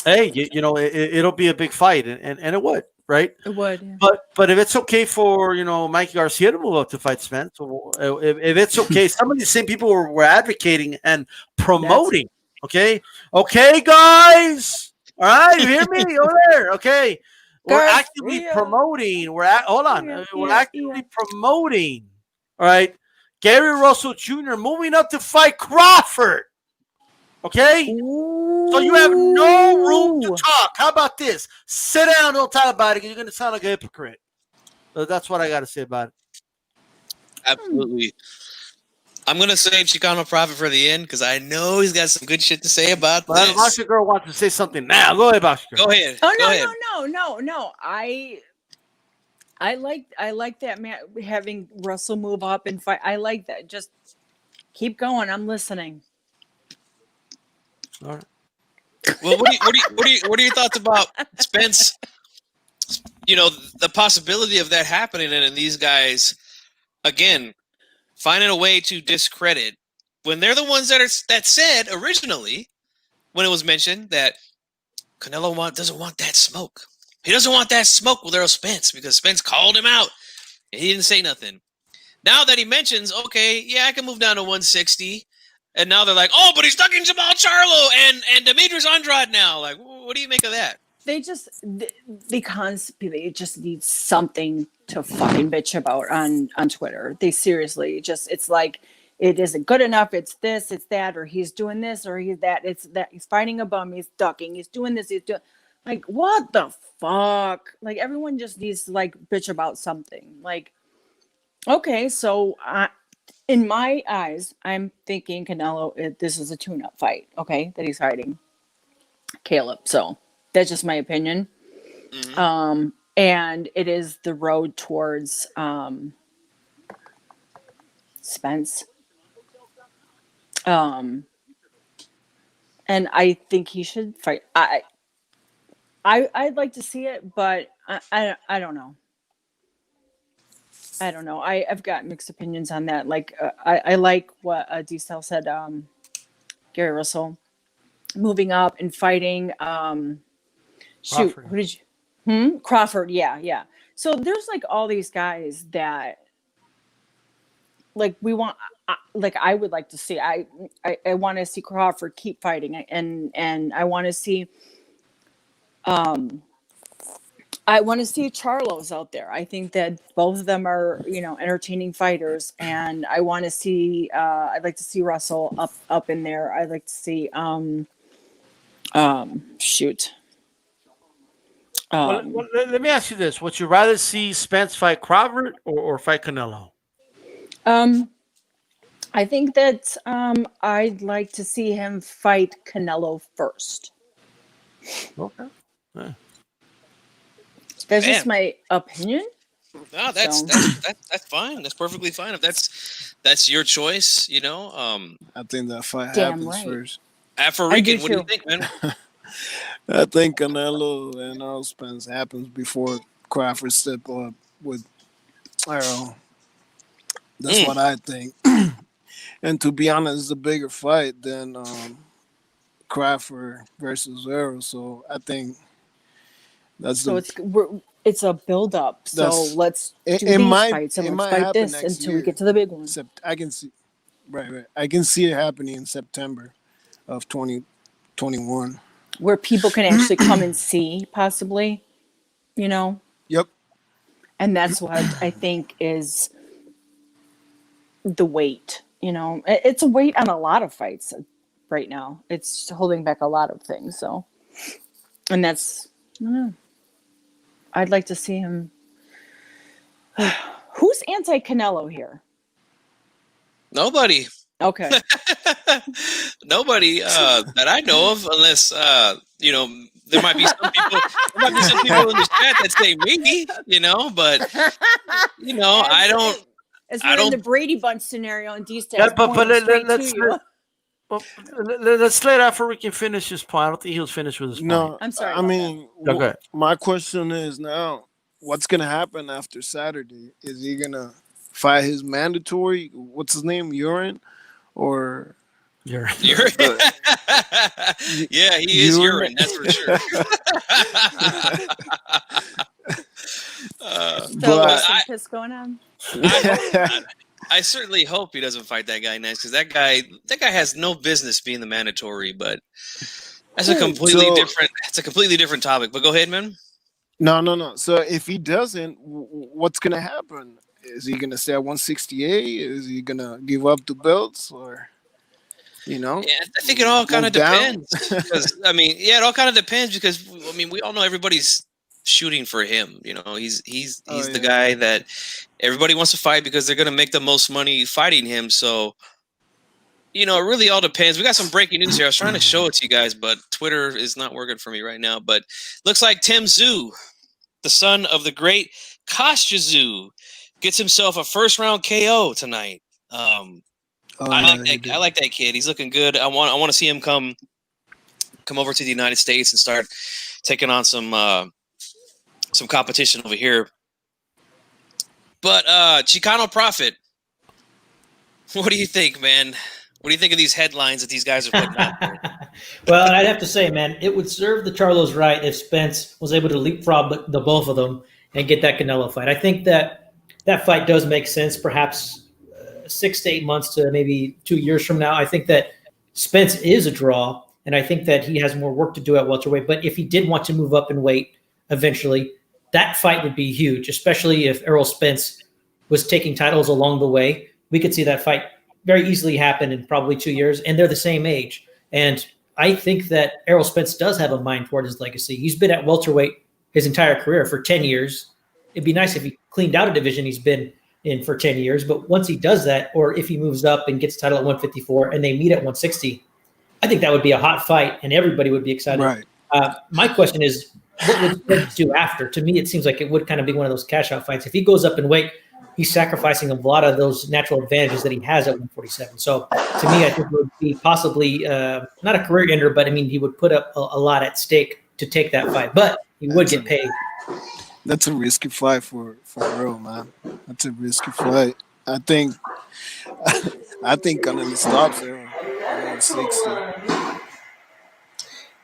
hey, it'll be a big fight. And it would, right? It would. Yeah. But if it's okay for, Mikey Garcia to move up to fight Spence, if it's okay, some of the same people were advocating and promoting, okay, guys, all right, you hear me over there, okay? We're actively promoting. We're actively promoting. All right, Gary Russell Jr. moving up to fight Crawford. Okay, so you have no room to talk. How about this? Sit down, don't talk about it. You're going to sound like a hypocrite. So that's what I got to say about it. Absolutely. I'm going to save Chicano Prophet for the end because I know he's got some good shit to say about this. Basha Girl wants to say something now. Go ahead, Basha Girl. Go ahead. Oh, no. I like that, man, having Russell move up and fight. I like that. Just keep going. I'm listening. All right. Well, what are your thoughts about Spence? The possibility of that happening, and these guys, again, finding a way to discredit when they're the ones that said originally, when it was mentioned, that Canelo doesn't want that smoke. He doesn't want that smoke with Earl Spence because Spence called him out and he didn't say nothing. Now that he mentions, okay, yeah, I can move down to 160, and now they're like, oh, but he's ducking Jamal Charlo and Demetrius Andrade now. Like, what do you make of that? They constantly just need something to fucking bitch about on Twitter. They seriously it's like, it isn't good enough. It's this, it's that, or he's doing this, or he's that. It's that he's fighting a bum. He's ducking. He's doing this. He's doing, like, what the fuck? Like, everyone just needs to like bitch about something. Like, okay, so in my eyes, I'm thinking Canelo, this is a tune-up fight. Okay, that he's fighting Caleb. So that's just my opinion. Mm-hmm. And it is the road towards Spence. And I think he should fight. I'd like to see it, but I don't know. I don't know. I've got mixed opinions on that. Like, I like what D-Style said. Gary Russell moving up and fighting. Shoot, Crawford. who did you? Crawford. Yeah. So there's like all these guys that, like, we want. Like, I would like to see. I want to see Crawford keep fighting, and I want to see. I want to see Charlos out there. I think that both of them are, entertaining fighters, and I want to see. I'd like to see Russell up in there. I'd like to see. Shoot. Let me ask you this: would you rather see Spence fight Crawford or fight Canelo? I think that I'd like to see him fight Canelo first. Okay. Yeah. That's Man. just my opinion. No, that's fine. That's perfectly fine. If that's your choice, you know. I think that fight Damn happens right. first. For I do Rican, what do you too. think, man? I think Canelo and Earl Spence happens before Crawford step up with Earl. That's what I think. And to be honest, it's a bigger fight than Crawford versus Earl. So I think that's So the it's a build up. So that's let's do it these might fights and it let's might fight happen this next until year. we get to the big one. Except I can see right. I can see it happening in September of 2021. Where people can actually come and see, possibly, you know. Yep. And that's what I think is the weight. You know, it's a weight on a lot of fights right now. It's holding back a lot of things. So, and that's, I don't know. I'd like to see him. Who's anti Canelo here? Nobody. Okay. Nobody that I know of, unless you know, there might be some people. There might be some people in the chat that say me, you know, but you know, I don't. As I we're in don't. the Brady Bunch scenario, and D Yeah, Stats pointing straight to you. Let's let after we can finish his point. I don't think he was finished with his point. No, I'm sorry I about mean, that. Okay. my question is now, what's gonna happen after Saturday? Is he gonna fight his mandatory? What's his name? Urine, or You're Yeah, he is urine. That's for sure. So but there's some piss going on. I certainly hope he doesn't fight that guy next, because that guy has no business being the mandatory. But that's a completely different. It's a completely different topic. But go ahead, man. No. So if he doesn't, what's gonna happen? Is he gonna stay at 168? Is he gonna give up the belts, or you know? Yeah, I think it all kind of move down? depends. Because I mean, yeah, it all kind of depends, because I mean, we all know everybody's shooting for him. You know, he's the guy that everybody wants to fight because they're going to make the most money fighting him. So, you know, it really all depends. We got some breaking news here. I was trying to show it to you guys, but Twitter is not working for me right now. But looks like Tim Tszyu, the son of the great Kostya Tszyu, gets himself a first-round KO tonight. I like that kid. He's looking good. I want to see him come over to the United States and start taking on some competition over here. But Chicano Prophet, what do you think, man? What do you think of these headlines that these guys are putting out there? Well, and I'd have to say, man, it would serve the Charlos right if Spence was able to leapfrog the both of them and get that Canelo fight. I think that fight does make sense, perhaps 6 to 8 months to maybe 2 years from now. I think that Spence is a draw, and I think that he has more work to do at welterweight. But if he did want to move up in weight eventually, that fight would be huge, especially if Errol Spence was taking titles along the way. We could see that fight very easily happen in probably 2 years, and they're the same age. And I think that Errol Spence does have a mind toward his legacy. He's been at welterweight his entire career for 10 years. It'd be nice if he cleaned out a division he's been in for 10 years, but once he does that, or if he moves up and gets a title at 154 and they meet at 160, I think that would be a hot fight and everybody would be excited. Right. My question is, what would Spence do after? To me, it seems like it would kind of be one of those cash out fights. If he goes up in weight, he's sacrificing a lot of those natural advantages that he has at 147. So to me, I think it would be possibly not a career ender, but I mean, he would put up a lot at stake to take that fight, but he would get paid. That's a risky fight for Earl, man. That's a risky fight. I think Canelo stops there around 60.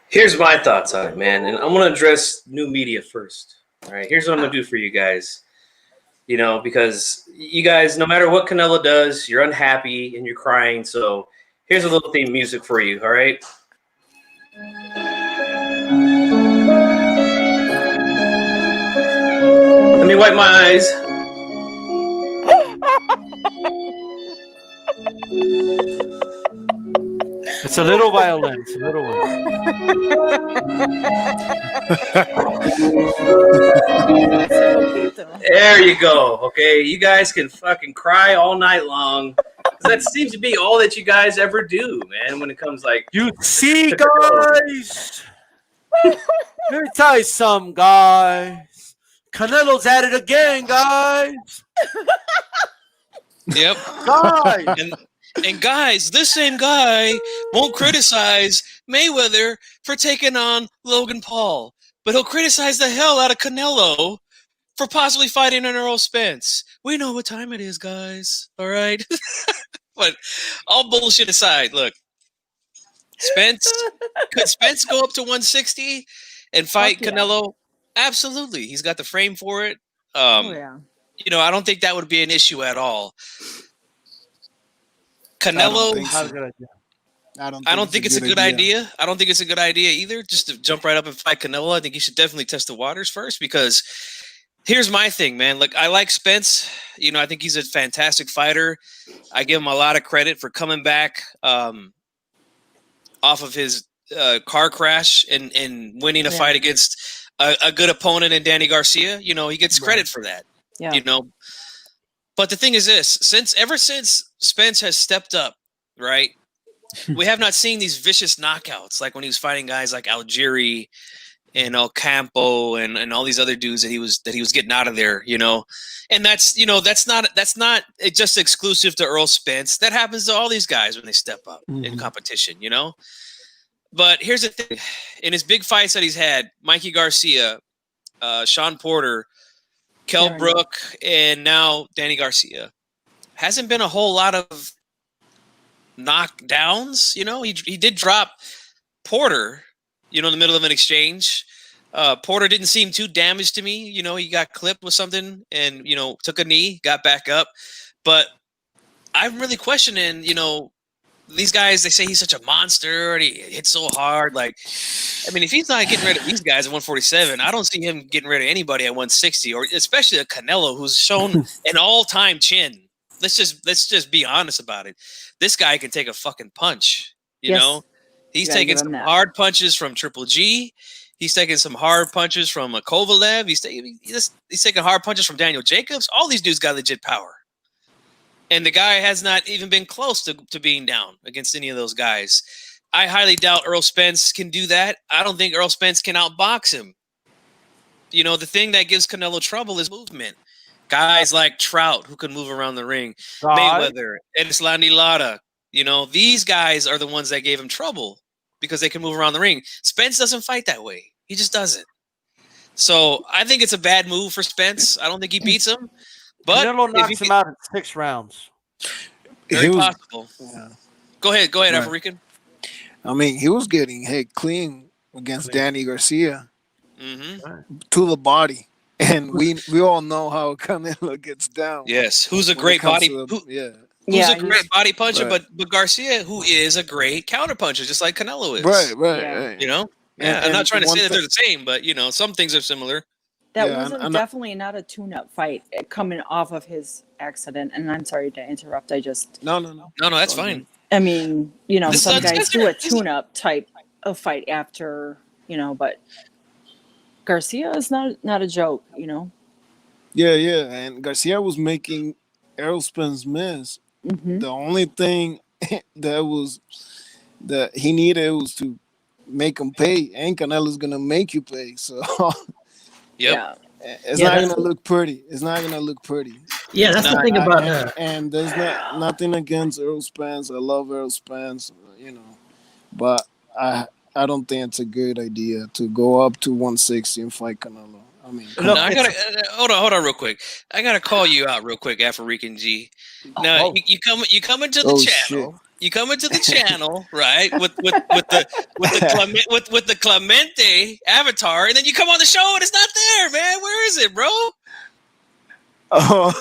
Here's my thoughts on it, man. And I'm going to address new media first. All right. Here's what I'm going to do for you guys. You know, because you guys, no matter what Canelo does, you're unhappy and you're crying. So here's a little theme music for you. All right. Let me wipe my eyes. It's a little violin. It's a little one. There you go. Okay, you guys can fucking cry all night long. 'Cause that seems to be all that you guys ever do, man. When it comes like You see, guys. Let me tell you something, guys. Canelo's at it again, guys. Yep. Guys. And guys, this same guy won't criticize Mayweather for taking on Logan Paul, but he'll criticize the hell out of Canelo for possibly fighting an Earl Spence. We know what time it is, guys. All right. But all bullshit aside, look, could Spence go up to 160 and fight Canelo? Absolutely. He's got the frame for it. Yeah. You know, I don't think that would be an issue at all. Canelo, I don't think it's a good idea. I don't think it's a good idea either, just to jump right up and fight Canelo. I think you should definitely test the waters first, because here's my thing, man. Look, I like Spence. You know, I think he's a fantastic fighter. I give him a lot of credit for coming back off of his car crash and winning a fight against a good opponent in Danny Garcia. You know, he gets credit for that. Yeah. You know, but the thing is this: ever since Spence has stepped up, right? We have not seen these vicious knockouts like when he was fighting guys like Algieri and El Campo and all these other dudes that he was getting out of there, you know. And that's not just exclusive to Earl Spence. That happens to all these guys when they step up in competition, you know. But here's the thing: in his big fights that he's had, Mikey Garcia, Sean Porter, Kell Brook, and now Danny Garcia, hasn't been a whole lot of knockdowns. You know, he did drop Porter, you know, in the middle of an exchange. Porter didn't seem too damaged to me. You know, he got clipped with something and, you know, took a knee, got back up. But I'm really questioning, you know, these guys, they say he's such a monster and he hits so hard. Like, I mean, if he's not getting rid of these guys at 147, I don't see him getting rid of anybody at 160, or especially a Canelo who's shown an all-time chin. Let's just be honest about it. This guy can take a fucking punch, you know? He's taking some hard punches from Triple G. He's taking some hard punches from Kovalev. He's taking hard punches from Daniel Jacobs. All these dudes got legit power. And the guy has not even been close to being down against any of those guys. I highly doubt Earl Spence can do that. I don't think Earl Spence can outbox him. You know, the thing that gives Canelo trouble is movement. Guys like Trout, who can move around the ring, Mayweather, Erislandy Lara. You know, these guys are the ones that gave him trouble because they can move around the ring. Spence doesn't fight that way. He just doesn't. So I think it's a bad move for Spence. I don't think he beats him. But Canelo knocks him out in 6 rounds. Very possible. Yeah. Go ahead, African. I mean, he was getting hit clean against Danny Garcia to the body. And we all know how Canelo gets down. Yes, who's a great body who's a great body puncher, but Garcia, who is a great counter puncher, just like Canelo is. Right. You know? Yeah, I'm not trying to say that they're the same, but you know, some things are similar. That wasn't definitely not a tune-up fight coming off of his accident. And I'm sorry to interrupt. I just no, that's fine. I mean, you know, some guys do a tune-up type of fight after, you know, but Garcia is not a joke, you know. Yeah, and Garcia was making Errol Spence miss. The only thing that he needed was to make him pay, and Canelo's gonna make you pay. So. Yep. It's not gonna look pretty. It's not gonna look pretty. Yeah, that's the thing about her. And there's nothing against Earl Spence. I love Earl Spence, you know, but I don't think it's a good idea to go up to 160 and fight Canelo. I mean, I gotta hold on real quick. I gotta call you out real quick, African G. Now you come into the channel. Shit. You come into the channel, right? With the Clemente avatar, and then you come on the show and it's not there, man. Where is it, bro? Oh,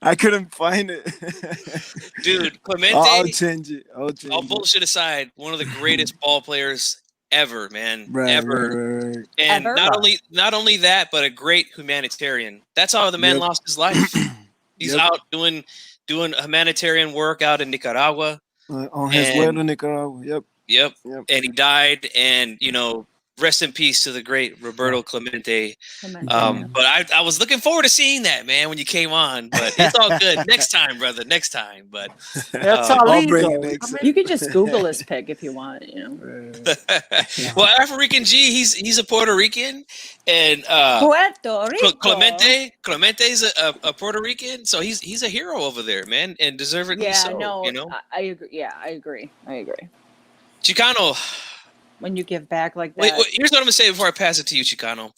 I couldn't find it, dude. Clemente. I'll change it. All bullshit aside, one of the greatest ball players ever, man. Ever. Right. And not only that, but a great humanitarian. That's how the man lost his life. He's out doing humanitarian work out in Nicaragua. On his way to Nicaragua. Yep. And he died, and you know, rest in peace to the great Roberto Clemente. Clemente. But I was looking forward to seeing that, man, when you came on. But it's all good. Next time, brother. Next time. But That's I'll bring it illegal. next You could just Google his pic if you want. You know. well, African G, he's a Puerto Rican, and Puerto Rico. Clemente's a Puerto Rican, so he's a hero over there, man, and deservedly Yeah, so. no, You know, I agree. Yeah, I agree. Chicano. When you give back like that. Wait, here's what I'm gonna say before I pass it to you, Chicano.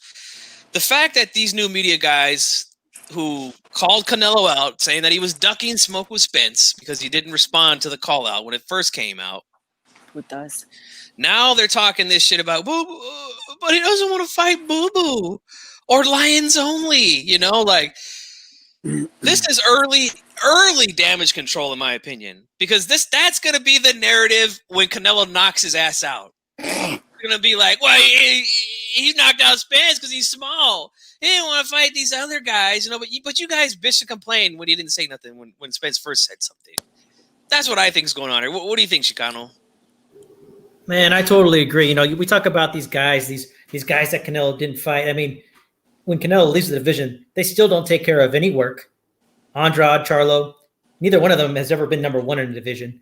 The fact that these new media guys who called Canelo out, saying that he was ducking smoke with Spence because he didn't respond to the call out when it first came out. Who does? Now they're talking this shit about Boo Boo, but he doesn't want to fight Boo Boo or Lions Only. You know, like this is early damage control, in my opinion, because that's gonna be the narrative when Canelo knocks his ass out. They're gonna be like, well, he knocked out Spence because he's small. He didn't want to fight these other guys, you know. But you guys bitched and complained when he didn't say nothing when Spence first said something. That's what I think is going on here. What do you think, Chicano? Man, I totally agree. You know, we talk about these guys, these guys that Canelo didn't fight. I mean, when Canelo leaves the division, they still don't take care of any work. Andrade, Charlo, neither one of them has ever been number one in the division.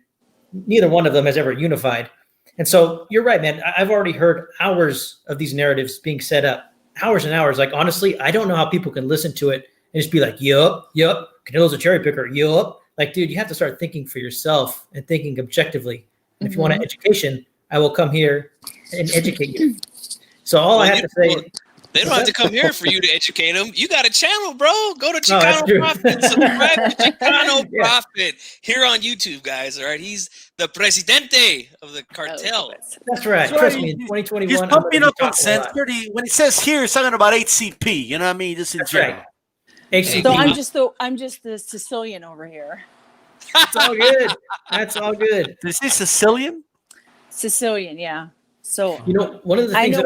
Neither one of them has ever unified. And so you're right, man. I've already heard hours of these narratives being set up, hours and hours. Like, honestly, I don't know how people can listen to it and just be like, yup, Canelo's a cherry picker, yup. Like, dude, you have to start thinking for yourself and thinking objectively. And if you want an education, I will come here and educate you. So all I have to say... They don't have to come here for you to educate them. You got a channel, bro. Go to Chicano Profit. Subscribe to Chicano Profit here on YouTube, guys. All right. He's the presidente of the cartel. That's right. Trust me, in 2021. He's pumping up on censored. When he says here, he's talking about HCP. You know what I mean? Just in general. Right. HCP. So I'm just the Sicilian over here. That's all good. That's all good. Did you say Sicilian? Sicilian, yeah. So you know, one of the things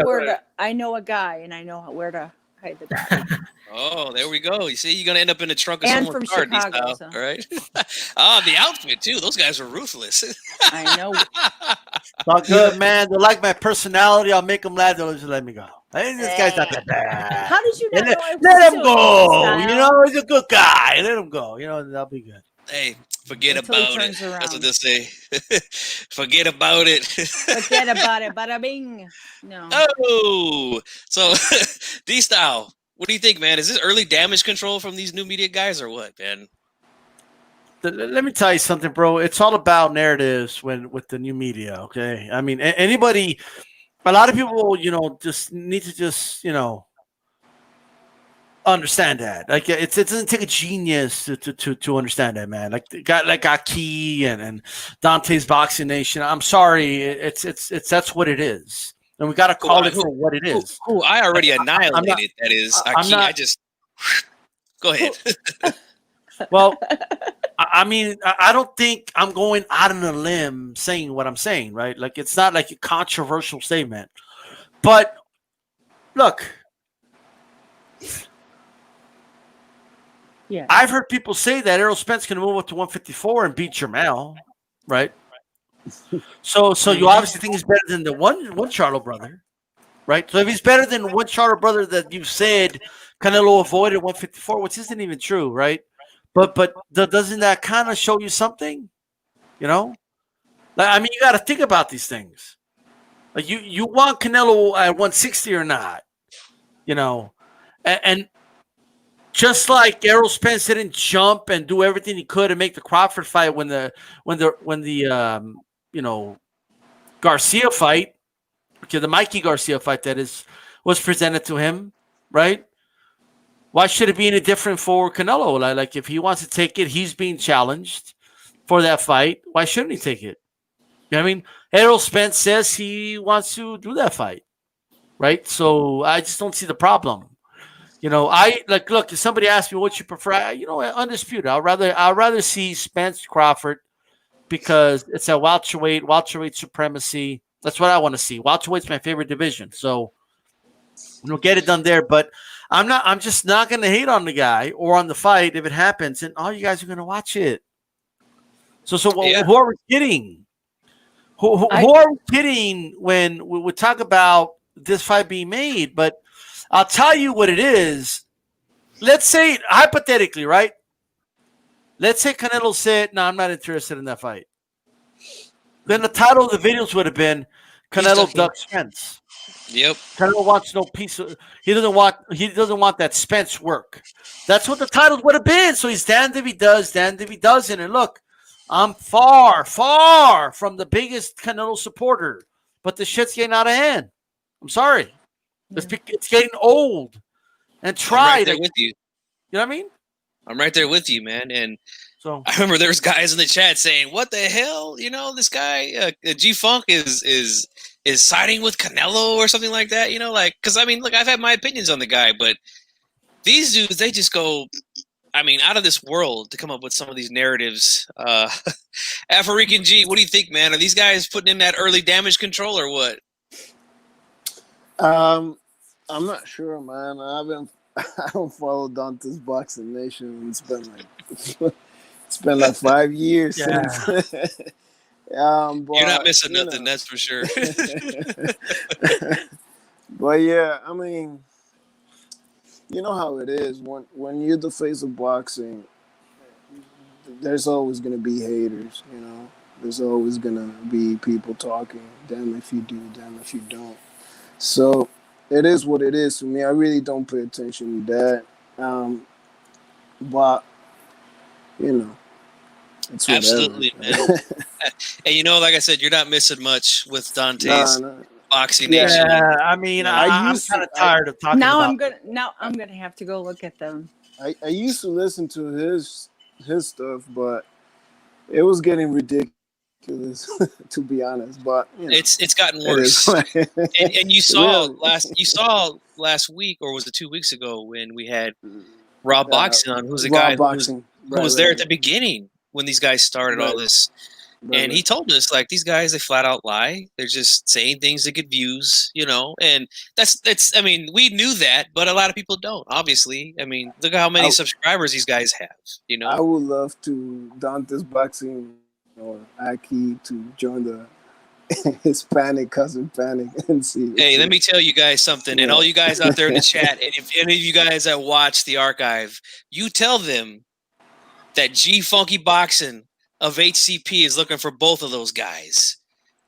I know a guy, and I know where to hide the guy. Oh, there we go. You see, you're gonna end up in the trunk of and someone's from car. Chicago, so. All right. The outfit too. Those guys are ruthless. I know. All good, man. They like my personality. I'll make them laugh. They'll just let me go. Hey, this guy's not that bad. How did you not know I was let him go. You know, he's a good guy. Let him go. You know, that'll be good. Hey, forget about it. That's what they say. Forget about it. Forget about it. Bada bing. No. Oh, so D-Style, what do you think, man? Is this early damage control from these new media guys or what, man? Let me tell you something, bro. It's all about narratives with the new media, okay? I mean, anybody, a lot of people, you know, just need to just, you know, understand that. Like it doesn't take a genius to understand that, man. Like the guy like Aki and Dante's Boxing Nation. I'm sorry, it's that's what it is, and we got to call it for what it is. Who I already annihilated. That is Aki. I just go ahead. Well, I mean, I don't think I'm going out on a limb saying what I'm saying, right? Like it's not like a controversial statement, but look. Yeah. I've heard people say that Errol Spence can move up to 154 and beat Jermell, right? So you obviously think he's better than the one Charlo brother, right? So if he's better than one Charlo brother that you said Canelo avoided 154, which isn't even true, right? But doesn't that kind of show you something? You know, like, I mean, you got to think about these things. Like you want Canelo at 160 or not? You know, and just like Errol Spence didn't jump and do everything he could to make the Crawford fight when the you know, Garcia fight, okay, the Mikey Garcia fight that was presented to him, right? Why should it be any different for Canelo? Like if he wants to take it, he's being challenged for that fight. Why shouldn't he take it? You know what I mean? Errol Spence says he wants to do that fight, right? So I just don't see the problem. You know, look, if somebody asks me what you prefer, undisputed. I'd rather see Spence Crawford because it's a welterweight supremacy. That's what I want to see. Welterweight's my favorite division. So we'll get it done there. But I'm just not gonna hate on the guy or on the fight if it happens, and all you guys are gonna watch it. So yeah. Who are we kidding? Who are we kidding when we talk about this fight being made, but I'll tell you what it is. Let's say, hypothetically, right? Let's say Canelo said, no, I'm not interested in that fight. Then the title of the videos would have been Canelo ducks Spence. Yep. Canelo wants no piece of. He doesn't want that Spence work. That's what the titles would have been. So he's damned if he does, damned if he doesn't. And look, I'm far, far from the biggest Canelo supporter, but the shit's getting out of hand. I'm sorry. It's getting old. And I'm right there with you. You know what I mean? I'm right there with you, man. And so I remember there was guys in the chat saying, "What the hell? You know, this guy G Funk is siding with Canelo or something like that." You know, like because I mean, look, I've had my opinions on the guy, but these dudes, they just go, I mean, out of this world to come up with some of these narratives. African G, what do you think, man? Are these guys putting in that early damage control or what? I'm not sure, man. I don't follow Dante's Boxing Nation. It's been like 5 years since. But, you're not missing nothing, that's for sure. But yeah, I mean, you know how it is when you're the face of boxing. There's always gonna be haters, you know. There's always gonna be people talking. Damn if you do, damn if you don't. So it is what it is for me. I really don't pay attention to that. But you know, it's whatever. Absolutely, man. And you know, like I said, you're not missing much with Dante's Boxing Nation. Yeah, I mean, I'm kind of tired of talking. Now I'm gonna have to go look at them. I used to listen to his stuff, but it was getting ridiculous. To be honest, but you know, it's gotten worse. and you saw last week, or was it 2 weeks ago, when we had Rob Boxing on, who's a guy who was there at the beginning when these guys started all this. And he told us, like, these guys, they flat out lie. They're just saying things to get views, you know. And that's I mean, we knew that, but a lot of people don't, obviously. I mean, look at how many subscribers these guys have, you know. I would love to Dante's Boxing or Aki to join the Hispanic cousin panic and see. Hey, let me tell you guys something, and all you guys out there in the chat, and if any of you guys that watch the archive, you tell them that G Funky Boxing of HCP is looking for both of those guys.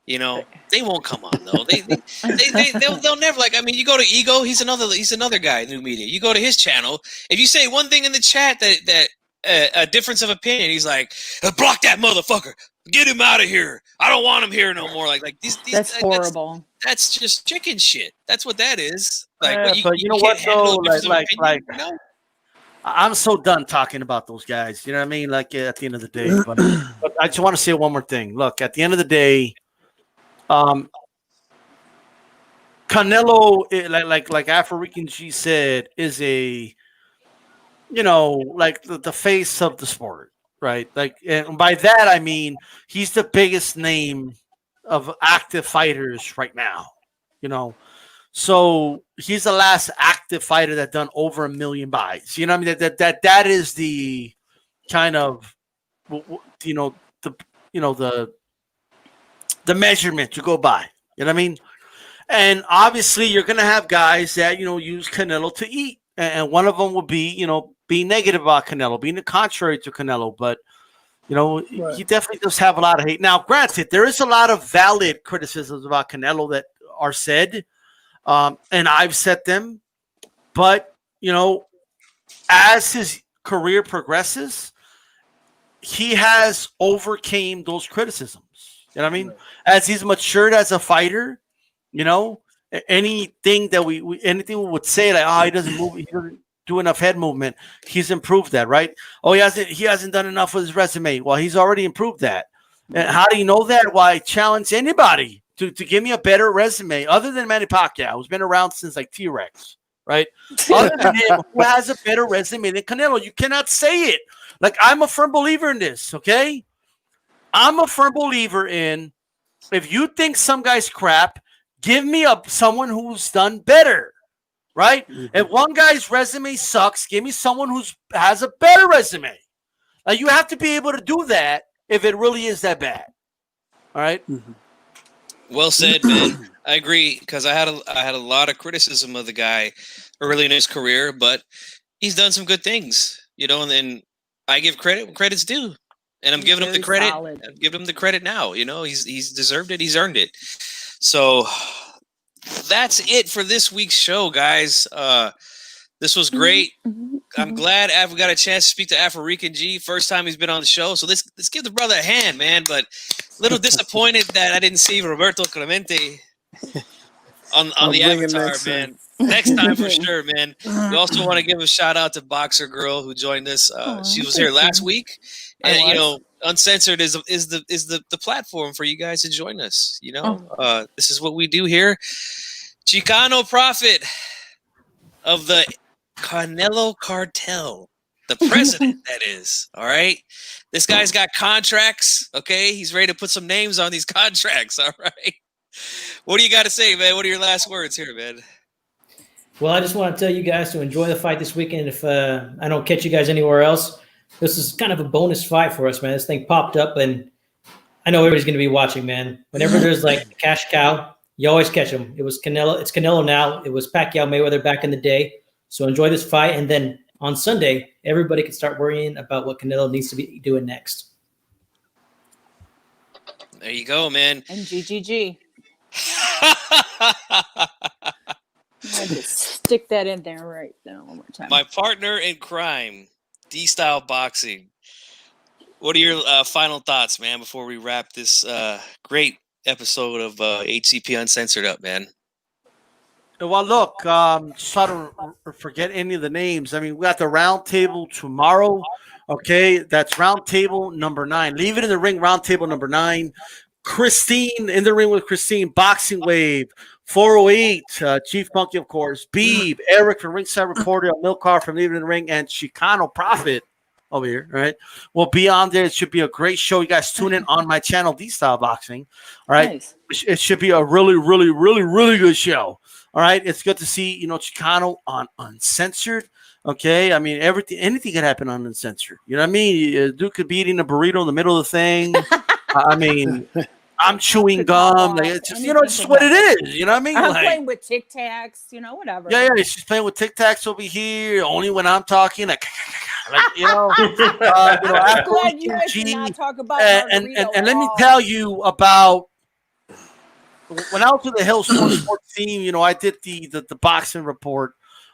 You know, they won't come on though. They'll never, like, I mean, you go to Ego, he's another guy in new media. You go to his channel, if you say one thing in the chat that a difference of opinion, he's like, block that motherfucker, get him out of here. I don't want him here no more. Like these that's horrible. That's just chicken shit. That's what that is. Like, but you know what though? Like, you know? I'm so done talking about those guys. You know what I mean? Like, at the end of the day, but I just want to say one more thing. Look, at the end of the day, Canelo, like African G said, is a, you know, like the face of the sport, right? Like, and by that I mean he's the biggest name of active fighters right now, you know. So he's the last active fighter that done over 1 million buys. You know what I mean? That is the kind of, you know, the measurement to go by. You know what I mean? And obviously you're going to have guys that, you know, use Canelo to eat. And one of them will be, you know, being negative about Canelo, being the contrary to Canelo. But, you know, he definitely does have a lot of hate. Now, granted, there is a lot of valid criticisms about Canelo that are said. And I've said them, but, you know, as his career progresses, he has overcame those criticisms. You know what I mean? As he's matured as a fighter, you know, anything that we would say, like, oh, he doesn't move, he doesn't do enough head movement, he's improved that, right? Oh, he hasn't done enough with his resume. Well, he's already improved that. And how do you know that? Well, I challenge anybody to give me a better resume other than Manny Pacquiao, who's been around since like T-Rex, right? Other than him, who has a better resume than Canelo? You cannot say it. Like, I'm a firm believer in this, okay? I'm a firm believer in, if you think some guy's crap, give me someone who's done better, right? Mm-hmm. If one guy's resume sucks, give me someone who has a better resume. Like, you have to be able to do that if it really is that bad. All right? Mm-hmm. Well said, man. I agree because I had a lot of criticism of the guy early in his career, but he's done some good things, you know, and then I give credit when credit's due. And I'm He's giving him the very credit. solid. I'm giving him the credit now. You know, he's deserved it. He's earned it. So that's it for this week's show, guys. This was great. I'm glad I've got a chance to speak to African G. First time he's been on the show. So let's give the brother a hand, man. But a little disappointed that I didn't see Roberto Clemente on the avatar, man. Next time for sure, man. We also want to give a shout out to Boxer Girl who joined us. She was here last week, and you know, Uncensored is the platform for you guys to join us. You know, this is what we do here. Chicano Prophet of the Canelo cartel, the president, that is. All right, this guy's got contracts. Okay, he's ready to put some names on these contracts. All right. What do you got to say, man? What are your last words here, man? Well, I just want to tell you guys to enjoy the fight this weekend. If I don't catch you guys anywhere else, this is kind of a bonus fight for us, man. This thing popped up, and I know everybody's going to be watching, man. Whenever there's like a cash cow, you always catch them. It was Canelo. It's Canelo now. It was Pacquiao Mayweather back in the day. So enjoy this fight, and then on Sunday, everybody can start worrying about what Canelo needs to be doing next. There you go, man. And GGG. I just stick that in there right now one more time. My partner in crime, D-Style Boxing. What are your final thoughts, man, before we wrap this great episode of HCP Uncensored up, man? Well, look, just try to forget any of the names. I mean, we got the round table tomorrow. Okay, that's round table number 9. Leave it in the ring, round table number 9. Christine in the ring with Christine, Boxing Wave, 408, Chief Monkey, of course, Beeb, Eric from Ringside Reporter, Milcar from Leave It in the Ring, and Chicano Prophet over here, right? We'll be on there. It should be a great show. You guys tune in on my channel, D-Style Boxing, all right? Nice. It should be a really, really, really, really good show, all right? It's good to see, you know, Chicano on Uncensored. Okay, I mean, anything could happen on Uncensored. You know what I mean? Dude could be eating a burrito in the middle of the thing. I mean, I'm chewing gum. Like, it's just, you know, it's just what it is. You know what I mean? I'm playing with Tic Tacs, you know, whatever. Yeah, she's playing with Tic Tacs over here. Only when I'm talking, like you know. I'm glad you guys did not talk about and let me tell you about when I was with the Hellstorm Sports team. You know, I did the boxing report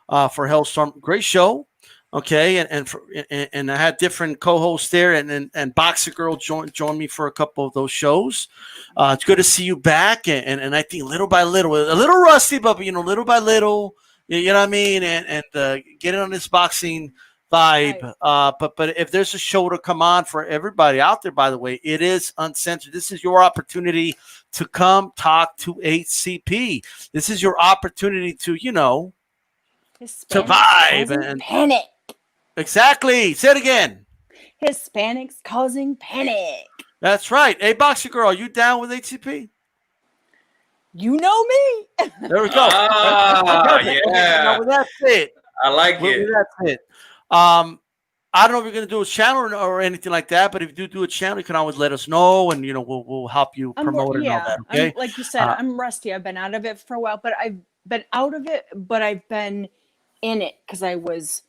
for Hellstorm. Great show. Okay, and I had different co-hosts there, and Boxer Girl joined me for a couple of those shows. It's good to see you back, and I think little by little, a little rusty, but you know, little by little, you know what I mean, and getting on this boxing vibe. Right. But if there's a show to come on for everybody out there, by the way, it is Uncensored. This is your opportunity to come talk to HCP. This is your opportunity to, you know, survive and panic. Exactly. Say it again. Hispanics causing panic. That's right. Hey, Boxer Girl, you down with HCP? You know me. There we go. Yeah. Well, that's it. I like it. That's it. I don't know if you're going to do a channel or anything like that, but if you do a channel, you can always let us know, and you know we'll help you promote it and all that. Okay. Like you said, I'm rusty. I've been out of it for a while, but I've been in it because I was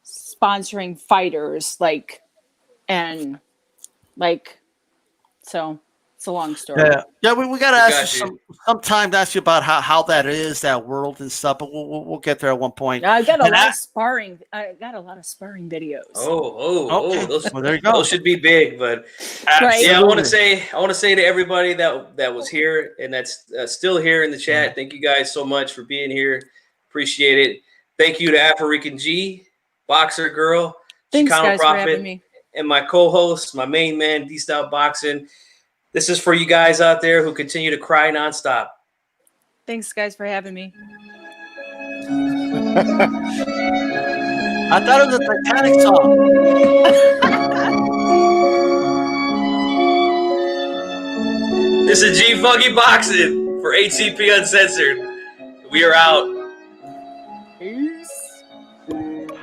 sponsoring fighters, so it's a long story. Yeah. We got to ask you sometime to ask you about how that is, that world and stuff. But we'll get there at one point. I got a lot of sparring. I got a lot of sparring videos. Oh, those, well, there you go. Those should be big. But right. Yeah, I want to say to everybody that was here and that's still here in the chat. Thank you guys so much for being here. Appreciate it. Thank you to African G, Boxer Girl, Thanks, Chicano guys, Prophet, for having me. And my co-host, my main man, D-Style Boxing. This is for you guys out there who continue to cry nonstop. Thanks, guys, for having me. I thought it was a Titanic song. This is G Funky Boxing for HCP Uncensored. We are out. Peace.